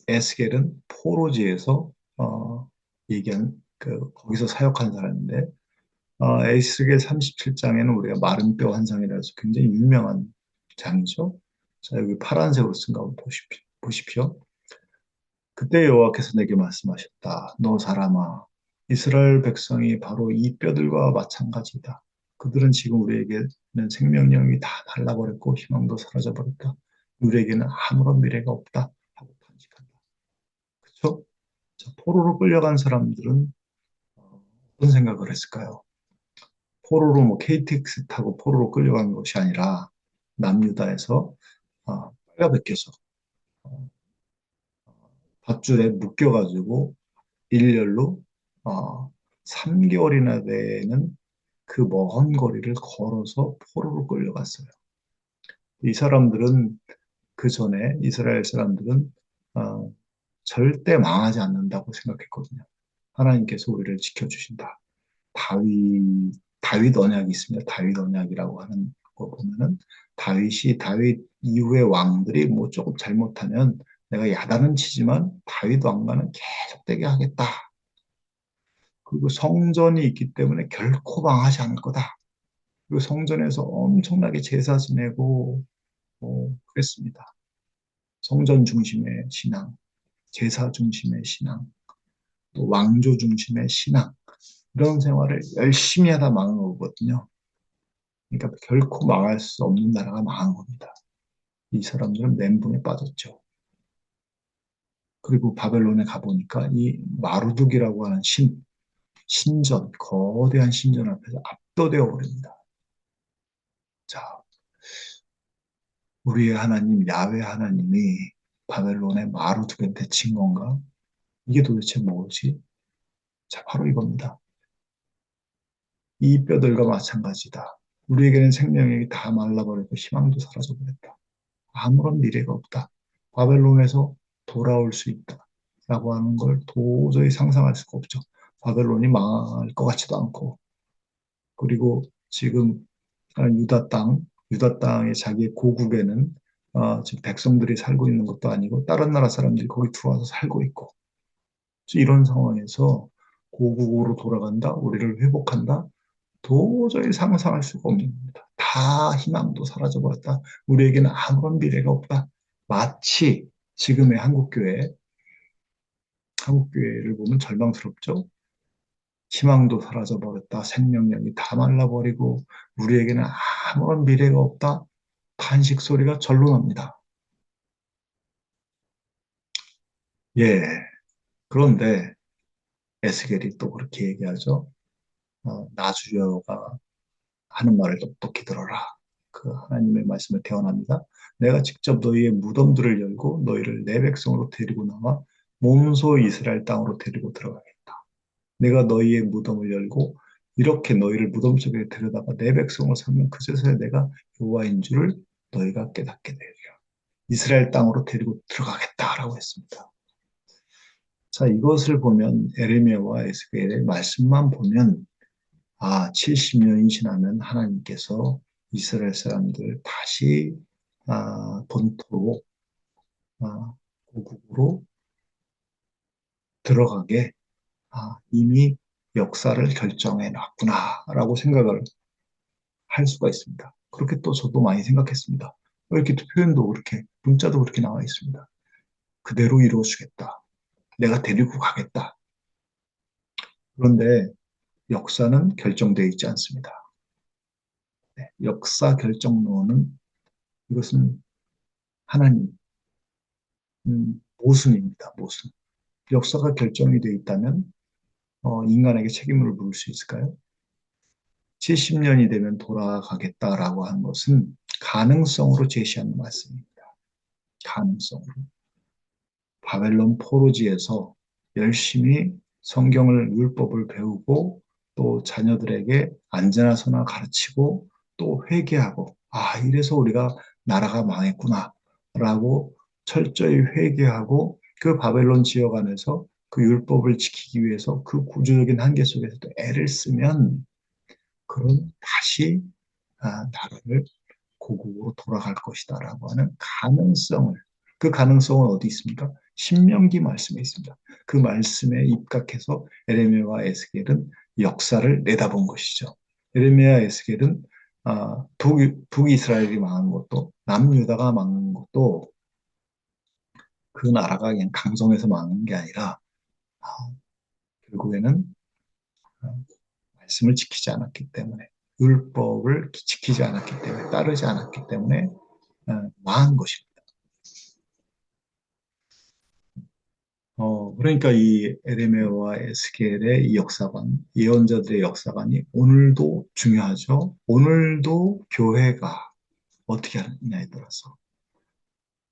에스겔은 포로지에서 얘기한 거기서 사역한 사람인데 에스겔 37장에는 우리가 마른 뼈 환상이라 해서 굉장히 유명한 장이죠. 자, 여기 파란색으로 쓴 거 한번 보십시오. 그때 여호와께서 내게 말씀하셨다. 너 사람아, 이스라엘 백성이 바로 이 뼈들과 마찬가지다. 그들은 지금 우리에게는 생명력이 다 달라버렸고 희망도 사라져버렸다. 우리에게는 아무런 미래가 없다. 하고 탄식한다. 그렇죠? 자, 포로로 끌려간 사람들은 어떤 생각을 했을까요? 포로로 KTX 타고 포로로 끌려간 것이 아니라 남유다에서 빨려 벗겨서 밧줄에 묶여가지고 일렬로 3개월이나 되는 그 먼 거리를 걸어서 포로로 끌려갔어요. 이 사람들은 그 전에 이스라엘 사람들은 절대 망하지 않는다고 생각했거든요. 하나님께서 우리를 지켜주신다. 다윗 언약이 있습니다. 다윗 언약이라고 하는 거 보면은 다윗 이후의 왕들이 뭐 조금 잘못하면 내가 야단은 치지만 다윗 왕과는 계속되게 하겠다. 그리고 성전이 있기 때문에 결코 망하지 않을 거다. 그리고 성전에서 엄청나게 제사 지내고 그랬습니다. 성전 중심의 신앙, 제사 중심의 신앙, 또 왕조 중심의 신앙, 이런 생활을 열심히 하다 망한 거거든요. 그러니까 결코 망할 수 없는 나라가 망한 겁니다. 이 사람들은 멘붕에 빠졌죠. 그리고 바벨론에 가보니까 이 마루둑이라고 하는 신전, 거대한 신전 앞에서 압도되어 버립니다. 자, 우리의 하나님, 야훼 하나님이 바벨론의 마루둑에 내친 건가? 이게 도대체 뭐지? 자, 바로 이겁니다. 이 뼈들과 마찬가지다. 우리에게는 생명력이 다 말라버리고 희망도 사라져버렸다. 아무런 미래가 없다. 바벨론에서 돌아올 수 있다. 라고 하는 걸 도저히 상상할 수가 없죠. 바벨론이 망할 것 같지도 않고, 그리고 지금 유다 땅의 자기의 고국에는 지금 백성들이 살고 있는 것도 아니고 다른 나라 사람들이 거기 들어와서 살고 있고, 이런 상황에서 고국으로 돌아간다, 우리를 회복한다, 도저히 상상할 수가 없는 겁니다. 다 희망도 사라져버렸다. 우리에게는 아무런 미래가 없다. 마치 지금의 한국교회를 보면 절망스럽죠. 희망도 사라져버렸다. 생명력이 다 말라버리고 우리에게는 아무런 미래가 없다. 탄식 소리가 절로 납니다. 예. 그런데 에스겔이 또 그렇게 얘기하죠. 나주여가 하는 말을 똑똑히 들어라. 그 하나님의 말씀을 대언합니다. 내가 직접 너희의 무덤들을 열고 너희를 내 백성으로 데리고 나와 몸소 이스라엘 땅으로 데리고 들어가겠다. 내가 너희의 무덤을 열고 이렇게 너희를 무덤 속에 데려다가 내 백성을 삼으면 그제서야 내가 여호와인 줄을 너희가 깨닫게 되리라. 이스라엘 땅으로 데리고 들어가겠다라고 했습니다. 자, 이것을 보면 에레미야와 에스겔의 말씀만 보면 70년이 지나면 하나님께서 이스라엘 사람들 다시 본토로 고국으로 들어가게 이미 역사를 결정해 놨구나라고 생각을 할 수가 있습니다. 그렇게 또 저도 많이 생각했습니다. 이렇게 표현도 그렇게 문자도 그렇게 나와 있습니다. 그대로 이루어주겠다. 내가 데리고 가겠다. 그런데 역사는 결정되어 있지 않습니다. 네, 역사 결정론은 이것은 하나님 모순입니다. 모순. 역사가 결정이 되어 있다면 인간에게 책임을 물을 수 있을까요? 70년이 되면 돌아가겠다라고 하는 것은 가능성으로 제시하는 말씀입니다. 가능성으로. 바벨론 포로지에서 열심히 성경을 율법을 배우고 또 자녀들에게 안전하서나 가르치고 또 회개하고 이래서 우리가 나라가 망했구나 라고 철저히 회개하고 그 바벨론 지역 안에서 그 율법을 지키기 위해서 그 구조적인 한계 속에서도 애를 쓰면 그런 다시 나라를 고국으로 돌아갈 것이다라고 하는 그 가능성은 어디 있습니까? 신명기 말씀에 있습니다. 그 말씀에 입각해서 에레미야와 에스겔은 역사를 내다본 것이죠. 에레미야 에스겔은 북이스라엘이 망한 것도 남유다가 망한 것도 그 나라가 그냥 강성해서 망한 게 아니라 결국에는 말씀을 지키지 않았기 때문에 율법을 지키지 않았기 때문에 따르지 않았기 때문에 망한 것입니다. 그러니까 이 에레미야와 에스겔의 이 역사관, 예언자들의 역사관이 오늘도 중요하죠. 오늘도 교회가 어떻게 하느냐에 따라서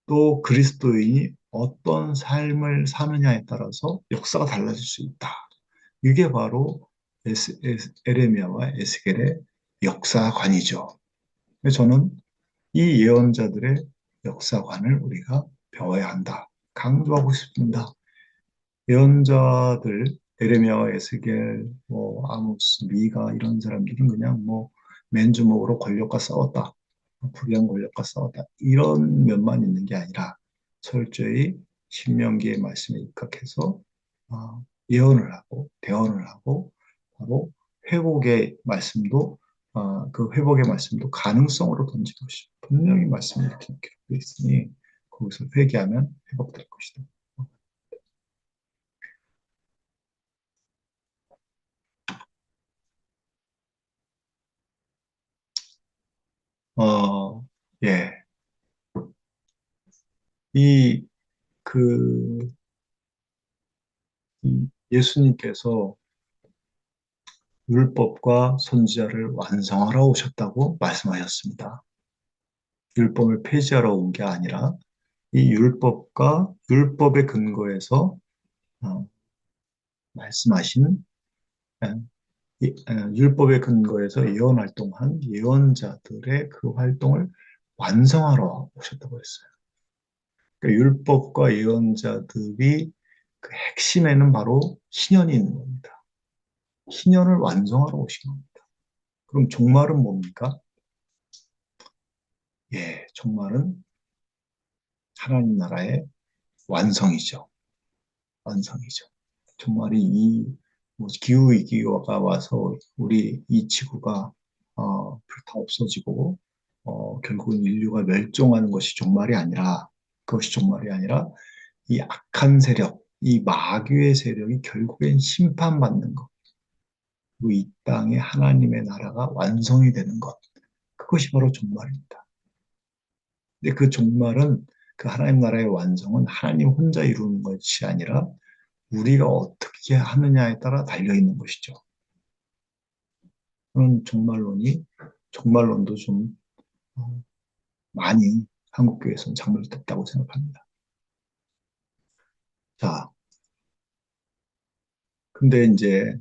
또 그리스도인이 어떤 삶을 사느냐에 따라서 역사가 달라질 수 있다. 이게 바로 에레미야와 에스겔의 역사관이죠. 저는 이 예언자들의 역사관을 우리가 배워야 한다. 강조하고 싶습니다. 예언자들, 에레미야와 에스겔, 아모스, 미가 이런 사람들은 그냥 맨주먹으로 권력과 싸웠다. 불의한 권력과 싸웠다. 이런 면만 있는 게 아니라 철저히 신명기의 말씀에 입각해서 예언을 하고 대언을 하고 바로 회복의 말씀도 그 회복의 말씀도 가능성으로 던진 것이 분명히 말씀이 이렇게 기록되어 있으니 거기서 회개하면 회복될 것이다. 어, 예. 이, 그, 이 예수님께서 율법과 선지자를 완성하러 오셨다고 말씀하셨습니다. 율법을 폐지하러 온 게 아니라 이 율법과 율법의 근거에서 어, 말씀하신 율법의 근거에서 예언 활동한 예언자들의 그 활동을 완성하러 오셨다고 했어요. 그러니까 율법과 예언자들이 그 핵심에는 바로 신현이 있는 겁니다. 신현을 완성하러 오신 겁니다. 그럼 종말은 뭡니까? 예, 종말은 하나님 나라의 완성이죠. 완성이죠. 종말이 뭐 기후위기가 와서 우리 이 지구가 불타 없어지고 결국은 인류가 멸종하는 것이 종말이 아니라 그것이 종말이 아니라 이 악한 세력, 이 마귀의 세력이 결국엔 심판받는 것, 그리고 이 땅에 하나님의 나라가 완성이 되는 것, 그것이 바로 종말입니다. 근데 그 종말은 그 하나님 나라의 완성은 하나님 혼자 이루는 것이 아니라 우리가 어떻게 하느냐에 따라 달려 있는 것이죠. 그런 종말론도 좀 어, 많이 한국교회에서는 잘못됐다고 생각합니다. 자, 근데 이제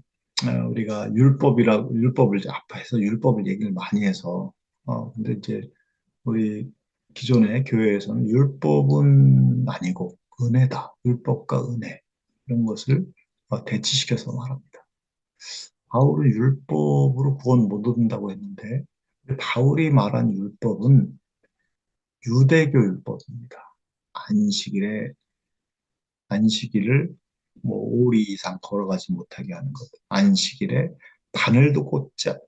우리가 율법을 이제 아파해서 율법을 얘기를 많이 해서 근데 이제 우리 기존의 교회에서는 율법은 아니고 은혜다. 율법과 은혜 이런 것을 대치시켜서 말합니다. 바울은 율법으로 구원 못 얻는다고 했는데 바울이 말한 율법은 유대교 율법입니다. 안식일에 안식일을 뭐 5리 이상 걸어가지 못하게 하는 것. 안식일에 바늘도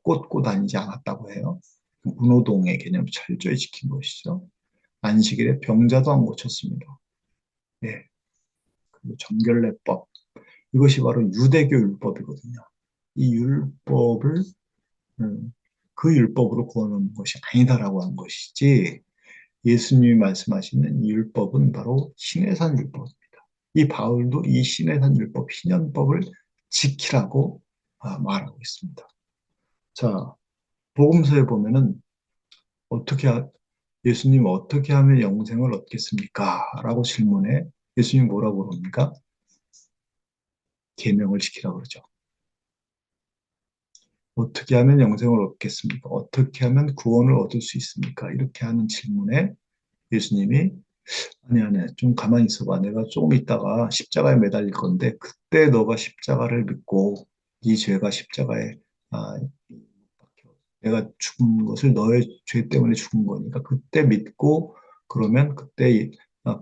꽂고 다니지 않았다고 해요. 문호동의 개념을 철저히 지킨 것이죠. 안식일에 병자도 안 고쳤습니다. 예. 그리고 정결례법. 이것이 바로 유대교 율법이거든요. 이 율법을 그 율법으로 구하는 것이 아니다라고 하는 것이지 예수님이 말씀하시는 이 율법은 바로 신해산 율법입니다. 이 바울도 이 신해산 율법, 신현법을 지키라고 말하고 있습니다. 자, 복음서에 보면은 어떻게 예수님 어떻게 하면 영생을 얻겠습니까? 라고 질문해 예수님 뭐라고 그럽니까? 계명을 지키라고 그러죠. 어떻게 하면 영생을 얻겠습니까? 어떻게 하면 구원을 얻을 수 있습니까? 이렇게 하는 질문에 예수님이 아니, 좀 가만히 있어봐. 내가 조금 있다가 십자가에 매달릴 건데, 그때 너가 십자가를 믿고, 이 죄가 십자가에, 아, 내가 죽은 것을 너의 죄 때문에 죽은 거니까, 그때 믿고, 그러면 그때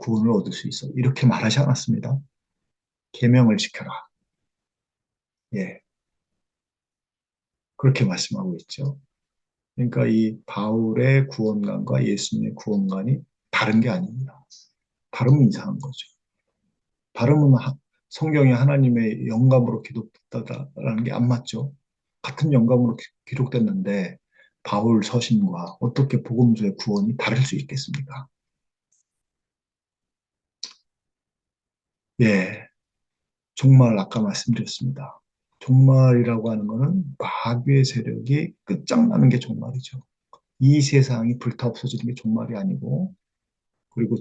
구원을 얻을 수 있어. 이렇게 말하지 않았습니다. 계명을 지켜라. 예. 그렇게 말씀하고 있죠. 그러니까 이 바울의 구원관과 예수님의 구원관이 다른 게 아닙니다. 발음은 이상한 거죠. 발음은 성경이 하나님의 영감으로 기록됐다라는 게 안 맞죠. 같은 영감으로 기록됐는데 바울 서신과 어떻게 복음서의 구원이 다를 수 있겠습니까? 예, 종말 아까 말씀드렸습니다. 종말이라고 하는 것은 마귀의 세력이 끝장나는 게 종말이죠. 이 세상이 불타 없어지는 게 종말이 아니고 그리고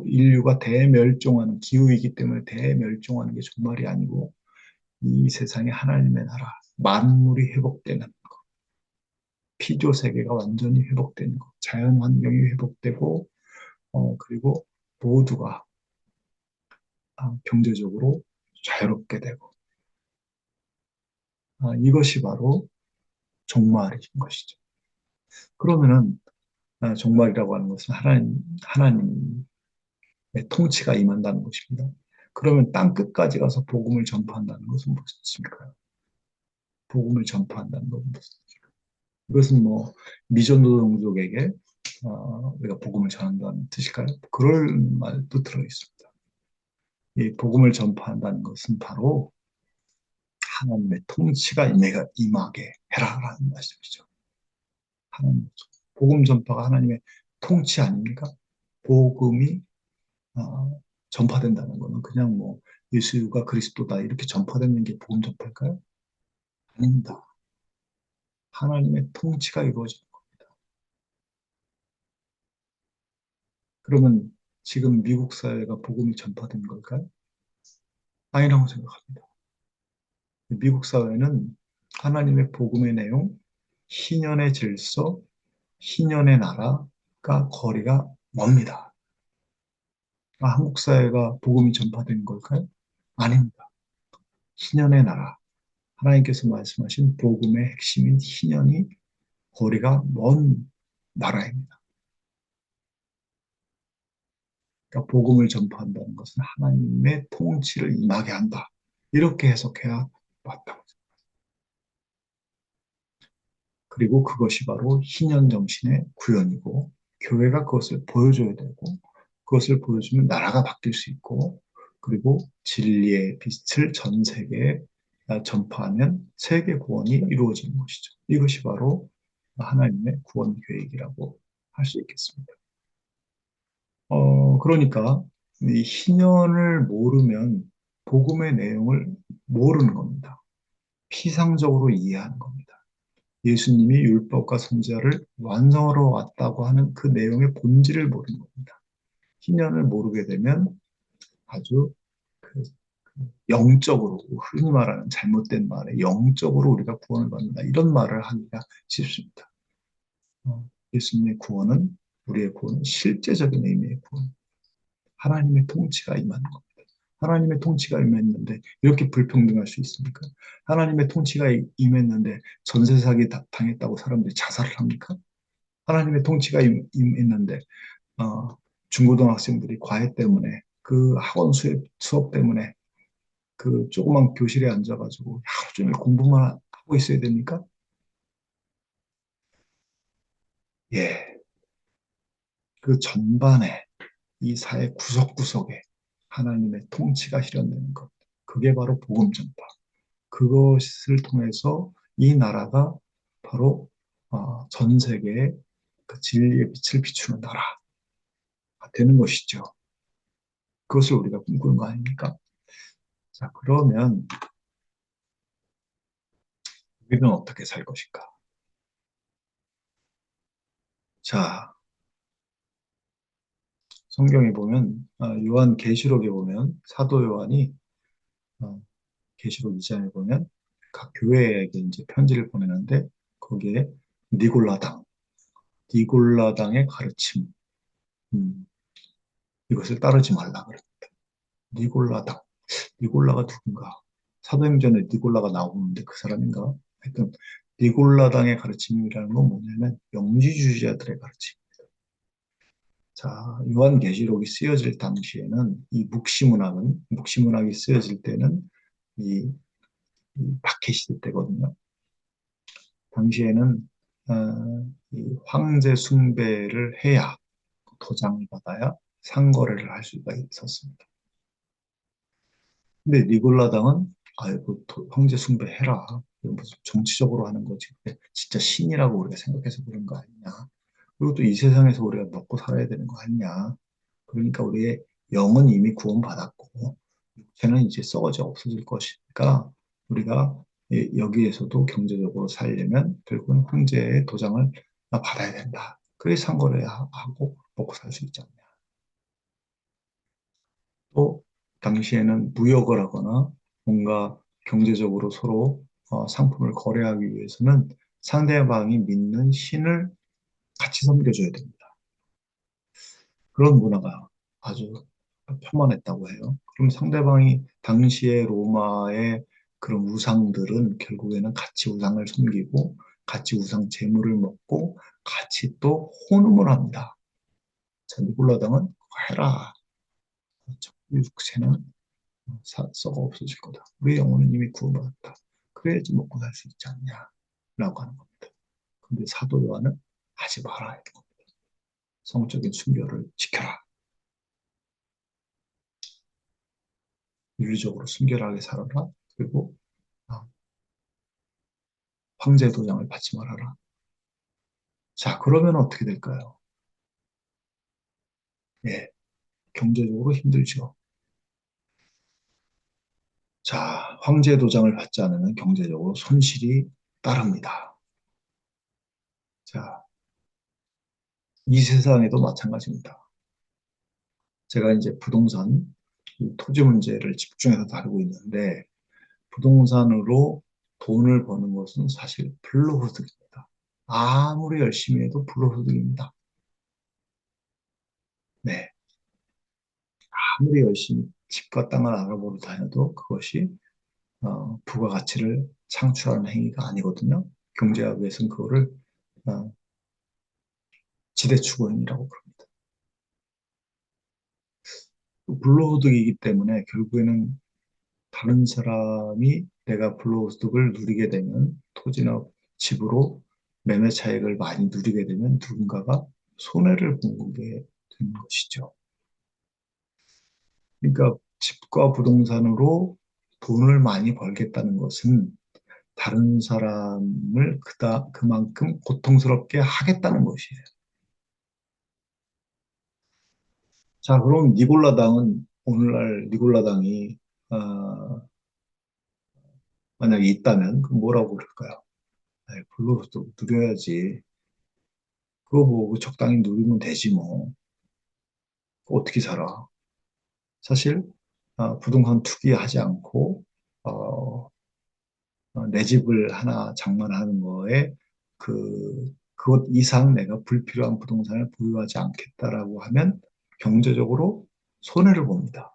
인류가 대멸종하는 기후이기 때문에 대멸종하는 게 종말이 아니고 이 세상에 하나님의 나라, 만물이 회복되는 것, 피조 세계가 완전히 회복되는 것, 자연 환경이 회복되고, 그리고 모두가 경제적으로 자유롭게 되고, 이것이 바로 종말인 것이죠. 그러면은 종말이라고 하는 것은 하나님의 통치가 임한다는 것입니다. 그러면 땅 끝까지 가서 복음을 전파한다는 것은 무엇일까요? 복음을 전파한다는 것은 무엇일까요? 이것은 뭐 미전노동족에게 우리가 복음을 전한다는 뜻일까요? 그럴 말도 들어 있습니다. 이 복음을 전파한다는 것은 바로 하나님의 통치가 임하게 해라라는 말씀이죠. 하나님, 복음 전파가 하나님의 통치 아닙니까? 복음이 전파된다는 것은 그냥 뭐 예수가 그리스도다 이렇게 전파되는 게 복음 전파일까요? 아닙니다. 하나님의 통치가 이루어지는 겁니다. 그러면 지금 미국 사회가 복음이 전파된 걸까요? 아니라고 생각합니다. 미국 사회는 하나님의 복음의 내용, 희년의 질서, 희년의 나라가 거리가 멉니다. 한국 사회가 복음이 전파된 걸까요? 아닙니다. 희년의 나라, 하나님께서 말씀하신 복음의 핵심인 희년이 거리가 먼 나라입니다. 그러니까 복음을 전파한다는 것은 하나님의 통치를 임하게 한다. 이렇게 해석해야 맞다고. 그리고 그것이 바로 희년 정신의 구현이고 교회가 그것을 보여줘야 되고 그것을 보여주면 나라가 바뀔 수 있고 그리고 진리의 빛을 전 세계에 전파하면 세계 구원이 이루어지는 것이죠. 이것이 바로 하나님의 구원 계획이라고 할 수 있겠습니다. 그러니까 이 희년을 모르면 복음의 내용을 모르는 겁니다. 피상적으로 이해하는 겁니다. 예수님이 율법과 선지자를 완성하러 왔다고 하는 그 내용의 본질을 모르는 겁니다. 희년을 모르게 되면 아주 영적으로, 흔히 말하는 잘못된 말에 영적으로 우리가 구원을 받는다. 이런 말을 하기가 쉽습니다. 예수님의 구원은, 우리의 구원은 실제적인 의미의 구원. 하나님의 통치가 임하는 겁니다. 하나님의 통치가 임했는데 이렇게 불평등할 수 있습니까? 하나님의 통치가 임했는데 전세 사기 당했다고 사람들이 자살을 합니까? 하나님의 통치가 임했는데 중고등학생들이 과외 때문에 그 학원 수업 때문에 그 조그만 교실에 앉아가지고 하루 종일 공부만 하고 있어야 됩니까? 예, 그 전반에 이 사회 구석구석에 하나님의 통치가 실현되는 것. 그게 바로 복음 전파. 그것을 통해서 이 나라가 바로 전 세계에 그 진리의 빛을 비추는 나라가 되는 것이죠. 그것을 우리가 꿈꾸는 거 아닙니까? 자, 그러면 우리는 어떻게 살 것인가? 자, 성경에 보면 요한계시록에 보면 사도 요한이 계시록 2장에 보면 각 교회에게 이제 편지를 보내는데 거기에 니골라당, 니골라당의 가르침, 음, 이것을 따르지 말라 그래. 니골라당, 니골라가 누군가? 사도행전에 니골라가 나오는데 그 사람인가? 하여튼 니골라당의 가르침이라는 건 뭐냐면 영지주의자들의 가르침. 자, 요한계시록이 쓰여질 당시에는 이 묵시문학이 쓰여질 때는 이, 이 박해 시대 때거든요. 당시에는 이 황제 숭배를 해야 도장을 받아야 상거래를 할 수가 있었습니다. 근데 니골라당은 아이고 황제 숭배해라. 이건 무슨 정치적으로 하는 거지. 진짜 신이라고 우리가 생각해서 그런 거 아니냐. 그리고 또 이 세상에서 우리가 먹고 살아야 되는 거 아니냐. 그러니까 우리의 영은 이미 구원받았고 육체는 이제 썩어져 없어질 것이니까 우리가 여기에서도 경제적으로 살려면 결국은 황제의 도장을 받아야 된다. 그래 상거래하고 먹고 살 수 있지 않냐. 또 당시에는 무역을 하거나 뭔가 경제적으로 서로 상품을 거래하기 위해서는 상대방이 믿는 신을 같이 섬겨줘야 됩니다. 그런 문화가 아주 폄하했다고 해요. 그럼 상대방이 당시에 로마의 그런 우상들은 결국에는 같이 우상을 섬기고 같이 우상 제물을 먹고 같이 또 혼음을 합니다. 자, 니골라당은 해라. 육체는 썩어 없어질 거다. 우리 영혼은 이미 구원받았다. 그래야지 먹고 살 수 있지 않냐? 라고 하는 겁니다. 근데 사도 요한은 하지 말아야 됩니다. 성적인 순결을 지켜라. 윤리적으로 순결하게 살아라. 그리고 아, 황제 도장을 받지 말아라. 자, 그러면 어떻게 될까요? 예, 경제적으로 힘들죠. 자, 황제 도장을 받지 않으면 경제적으로 손실이 따릅니다. 자, 이 세상에도 마찬가지입니다. 제가 이제 부동산, 이 토지 문제를 집중해서 다루고 있는데, 부동산으로 돈을 버는 것은 사실 불로소득입니다. 아무리 열심히 해도 불로소득입니다. 네. 아무리 열심히 집과 땅을 알아보러 다녀도 그것이 부가가치를 창출하는 행위가 아니거든요. 경제학에서는 그거를 어, 지대추구행위라고 부릅니다. 불로소득이기 때문에 결국에는 다른 사람이 내가 불로소득을 누리게 되면 토지나 집으로 매매 차익을 많이 누리게 되면 누군가가 손해를 보게 되는 것이죠. 그러니까 집과 부동산으로 돈을 많이 벌겠다는 것은 다른 사람을 그만큼 고통스럽게 하겠다는 것이에요. 자, 그럼 니골라당은 오늘날 니골라당이 만약에 있다면 그럼 뭐라고 그럴까요? 아이, 불로소득 누려야지. 그거 뭐 적당히 누리면 되지 뭐. 그거 어떻게 살아? 사실 부동산 투기하지 않고 어, 내 집을 하나 장만하는 거에 그것 이상 내가 불필요한 부동산을 보유하지 않겠다라고 하면 경제적으로 손해를 봅니다.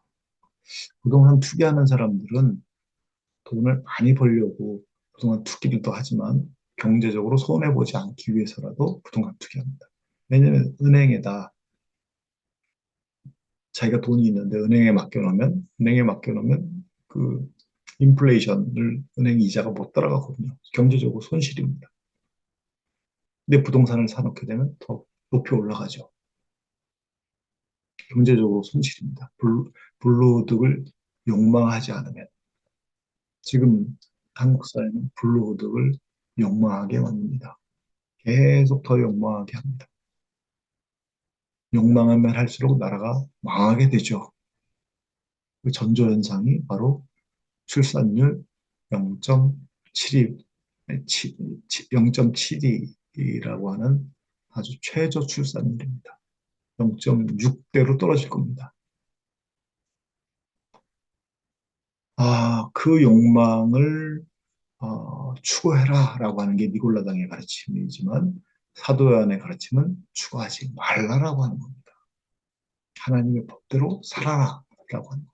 부동산 투기하는 사람들은 돈을 많이 벌려고 부동산 투기를 또 하지만 경제적으로 손해보지 않기 위해서라도 부동산 투기합니다. 왜냐하면 은행에다 자기가 돈이 있는데 은행에 맡겨놓으면 그 인플레이션을 은행 이자가 못 따라가거든요. 경제적으로 손실입니다. 근데 부동산을 사놓게 되면 더 높이 올라가죠. 경제적으로 손실입니다. 불로소득을 욕망하지 않으면. 지금 한국 사회는 불로소득을 욕망하게 만듭니다. 계속 더 욕망하게 합니다. 욕망하면 할수록 나라가 망하게 되죠. 그 전조현상이 바로 출산율 0.72, 0.72라고 하는 아주 최저 출산율입니다. 0.6대로 떨어질 겁니다. 그 욕망을 추구해라라고 하는 게 니골라당의 가르침이지만 사도요한의 가르침은 추구하지 말라라고 하는 겁니다. 하나님의 법대로 살아라라고 하는 겁니다.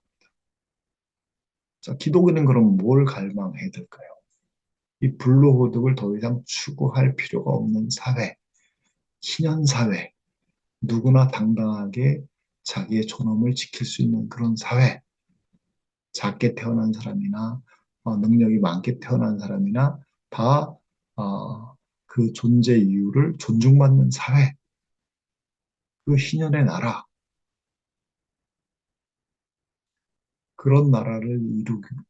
자, 기독인은 그럼 뭘 갈망해야 될까요? 이 불로소득을 더 이상 추구할 필요가 없는 사회, 신현사회, 누구나 당당하게 자기의 존엄을 지킬 수 있는 그런 사회, 작게 태어난 사람이나 능력이 많게 태어난 사람이나 다 그 존재 이유를 존중받는 사회, 그 희년의 나라, 그런 나라를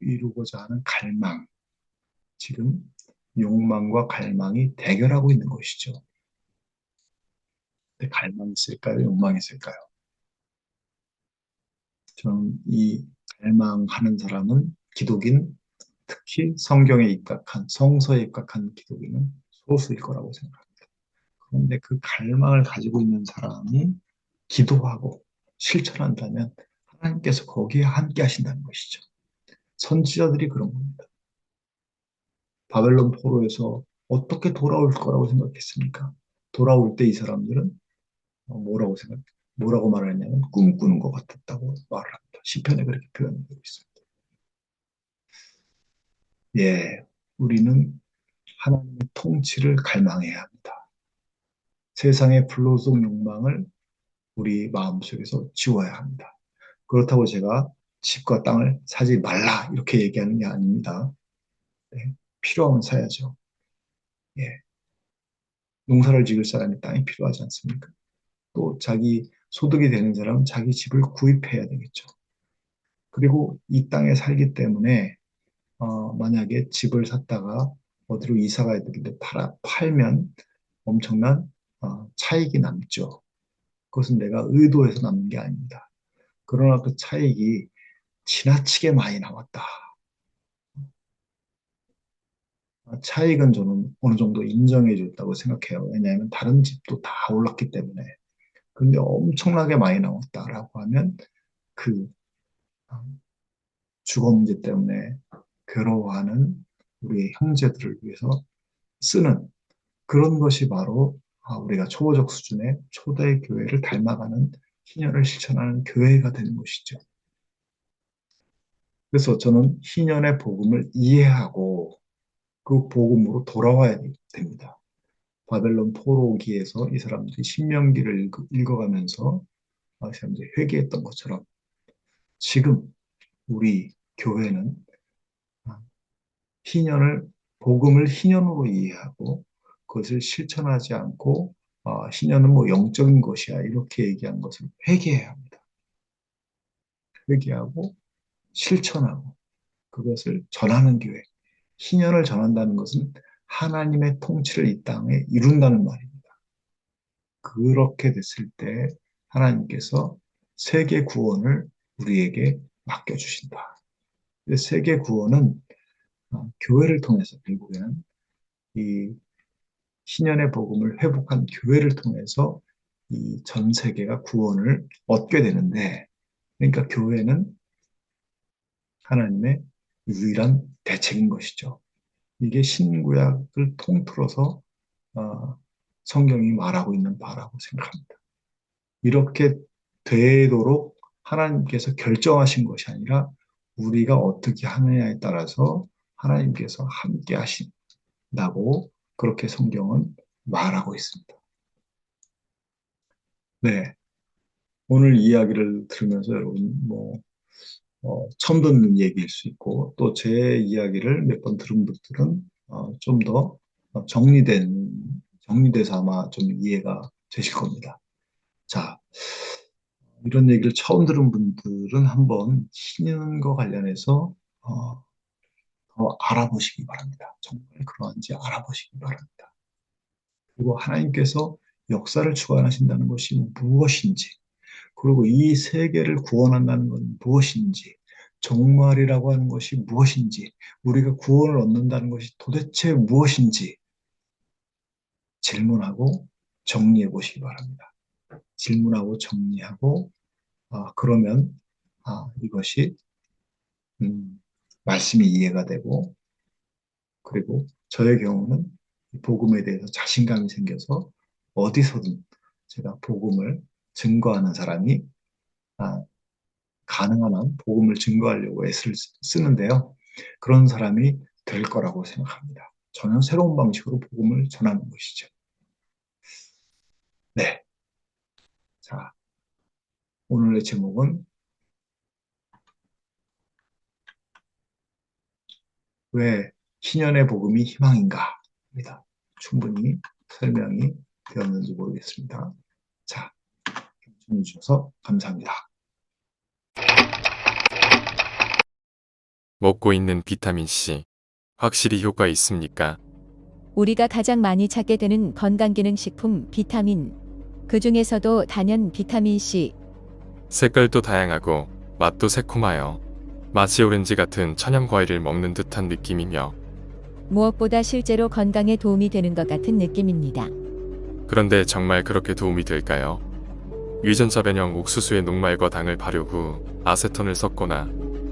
이루고자 하는 갈망, 지금 욕망과 갈망이 대결하고 있는 것이죠. 근데 갈망이 있을까요? 욕망이 있을까요? 저는 이 갈망하는 사람은 기독인, 특히 성경에 입각한, 성서에 입각한 기독인은 소수일 거라고 생각합니다. 그런데 그 갈망을 가지고 있는 사람이 기도하고 실천한다면 하나님께서 거기에 함께 하신다는 것이죠. 선지자들이 그런 겁니다. 바벨론 포로에서 어떻게 돌아올 거라고 생각했습니까? 돌아올 때 이 사람들은 뭐라고 말을 했냐면 꿈꾸는 것 같았다고 말을 합니다. 시편에 그렇게 표현되고 있습니다. 예, 우리는 하나님의 통치를 갈망해야 합니다. 세상의 불로소득 욕망을 우리 마음속에서 지워야 합니다. 그렇다고 제가 집과 땅을 사지 말라 이렇게 얘기하는 게 아닙니다. 네, 필요하면 사야죠. 예, 농사를 지을 사람이 땅이 필요하지 않습니까? 또 자기 소득이 되는 사람은 자기 집을 구입해야 되겠죠. 그리고 이 땅에 살기 때문에 만약에 집을 샀다가 어디로 이사 가야 되는데 팔면 엄청난 차익이 남죠. 그것은 내가 의도해서 남는 게 아닙니다. 그러나 그 차익이 지나치게 많이 나왔다. 차익은 저는 어느 정도 인정해 줬다고 생각해요. 왜냐하면 다른 집도 다 올랐기 때문에. 근데 엄청나게 많이 나왔다라고 하면 그 어, 주거 문제 때문에 괴로워하는 우리의 형제들을 위해서 쓰는 그런 것이 바로 우리가 초보적 수준의 초대 교회를 닮아가는 희년을 실천하는 교회가 되는 것이죠. 그래서 저는 희년의 복음을 이해하고 그 복음으로 돌아와야 됩니다. 바벨론 포로기에서 이 사람들이 신명기를 읽어가면서 이 사람들이 회개했던 것처럼 지금 우리 교회는 희년을 복음을 희년으로 이해하고 그것을 실천하지 않고 희년은 뭐 영적인 것이야 이렇게 얘기한 것을 회개해야 합니다. 회개하고 실천하고 그것을 전하는 교회. 희년을 전한다는 것은 하나님의 통치를 이 땅에 이룬다는 말입니다. 그렇게 됐을 때 하나님께서 세계 구원을 우리에게 맡겨주신다. 세계 구원은 교회를 통해서 결국에는 이 희년의 복음을 회복한 교회를 통해서 이 전 세계가 구원을 얻게 되는데, 그러니까 교회는 하나님의 유일한 대책인 것이죠. 이게 신구약을 통틀어서 성경이 말하고 있는 바라고 생각합니다. 이렇게 되도록 하나님께서 결정하신 것이 아니라 우리가 어떻게 하느냐에 따라서 하나님께서 함께 하신다고 그렇게 성경은 말하고 있습니다. 네. 오늘 이야기를 들으면서 여러분 처음 듣는 얘기일 수 있고 또 제 이야기를 몇 번 들은 분들은 좀 더 정리돼서 아마 좀 이해가 되실 겁니다. 자, 이런 얘기를 처음 들은 분들은 한번 신년과 관련해서 더 알아보시기 바랍니다. 정말 그러한지 알아보시기 바랍니다. 그리고 하나님께서 역사를 주관하신다는 것이 무엇인지, 그리고 이 세계를 구원한다는 건 무엇인지, 종말이라고 하는 것이 무엇인지, 우리가 구원을 얻는다는 것이 도대체 무엇인지 질문하고 정리해 보시기 바랍니다. 질문하고 정리하고 그러면 이것이 말씀이 이해가 되고, 그리고 저의 경우는 복음에 대해서 자신감이 생겨서 어디서든 제가 복음을 증거하는 사람이 가능한 한 복음을 증거하려고 애를 쓰는데요. 그런 사람이 될 거라고 생각합니다. 전혀 새로운 방식으로 복음을 전하는 것이죠. 네. 자, 오늘의 제목은 왜 희년의 복음이 희망인가입니다. 충분히 설명이 되었는지 모르겠습니다. 자, 경청해 주셔서 감사합니다. 먹고 있는 비타민C 확실히 효과 있습니까? 우리가 가장 많이 찾게 되는 건강기능식품 비타민, 그 중에서도 단연 비타민C. 색깔도 다양하고 맛도 새콤하여 마치 오렌지 같은 천연 과일을 먹는 듯한 느낌이며 무엇보다 실제로 건강에 도움이 되는 것 같은 느낌입니다. 그런데 정말 그렇게 도움이 될까요? 유전자 변형 옥수수의 녹말과 당을 발효 후 아세톤을 섞거나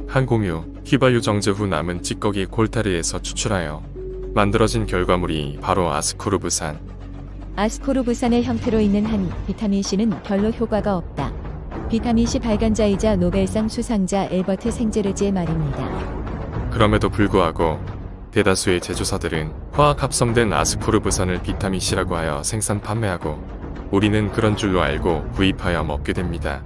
항공유, 휘발유 정제 후 남은 찌꺼기 콜타르에서 추출하여 만들어진 결과물이 바로 아스코르브산. 아스코르브산의 형태로 있는 한 비타민C는 별로 효과가 없다. 비타민C 발간자이자 노벨상 수상자 엘버트 생제르지의 말입니다. 그럼에도 불구하고 대다수의 제조사들은 화학 합성된 아스코르브산을 비타민C라고 하여 생산 판매하고 우리는 그런 줄로 알고 구입하여 먹게 됩니다.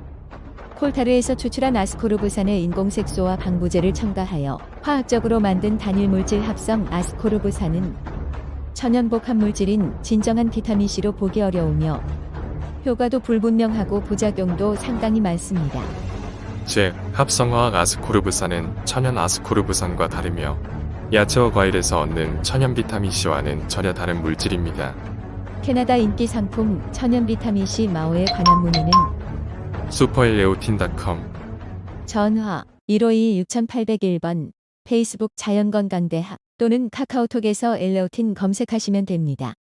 콜타르에서 추출한 아스코르브산에 인공색소와 방부제를 첨가하여 화학적으로 만든 단일 물질 합성 아스코르브산은 천연 복합 물질인 진정한 비타민C로 보기 어려우며 효과도 불분명하고 부작용도 상당히 많습니다. 즉, 합성화학 아스코르브산은 천연 아스코르브산과 다르며 야채와 과일에서 얻는 천연 비타민C와는 전혀 다른 물질입니다. 캐나다 인기 상품 천연 비타민C 마오에 관한 문의는 슈퍼엘레오틴.com 전화 1526-6801번 페이스북 자연건강대학 또는 카카오톡에서 엘레오틴 검색하시면 됩니다.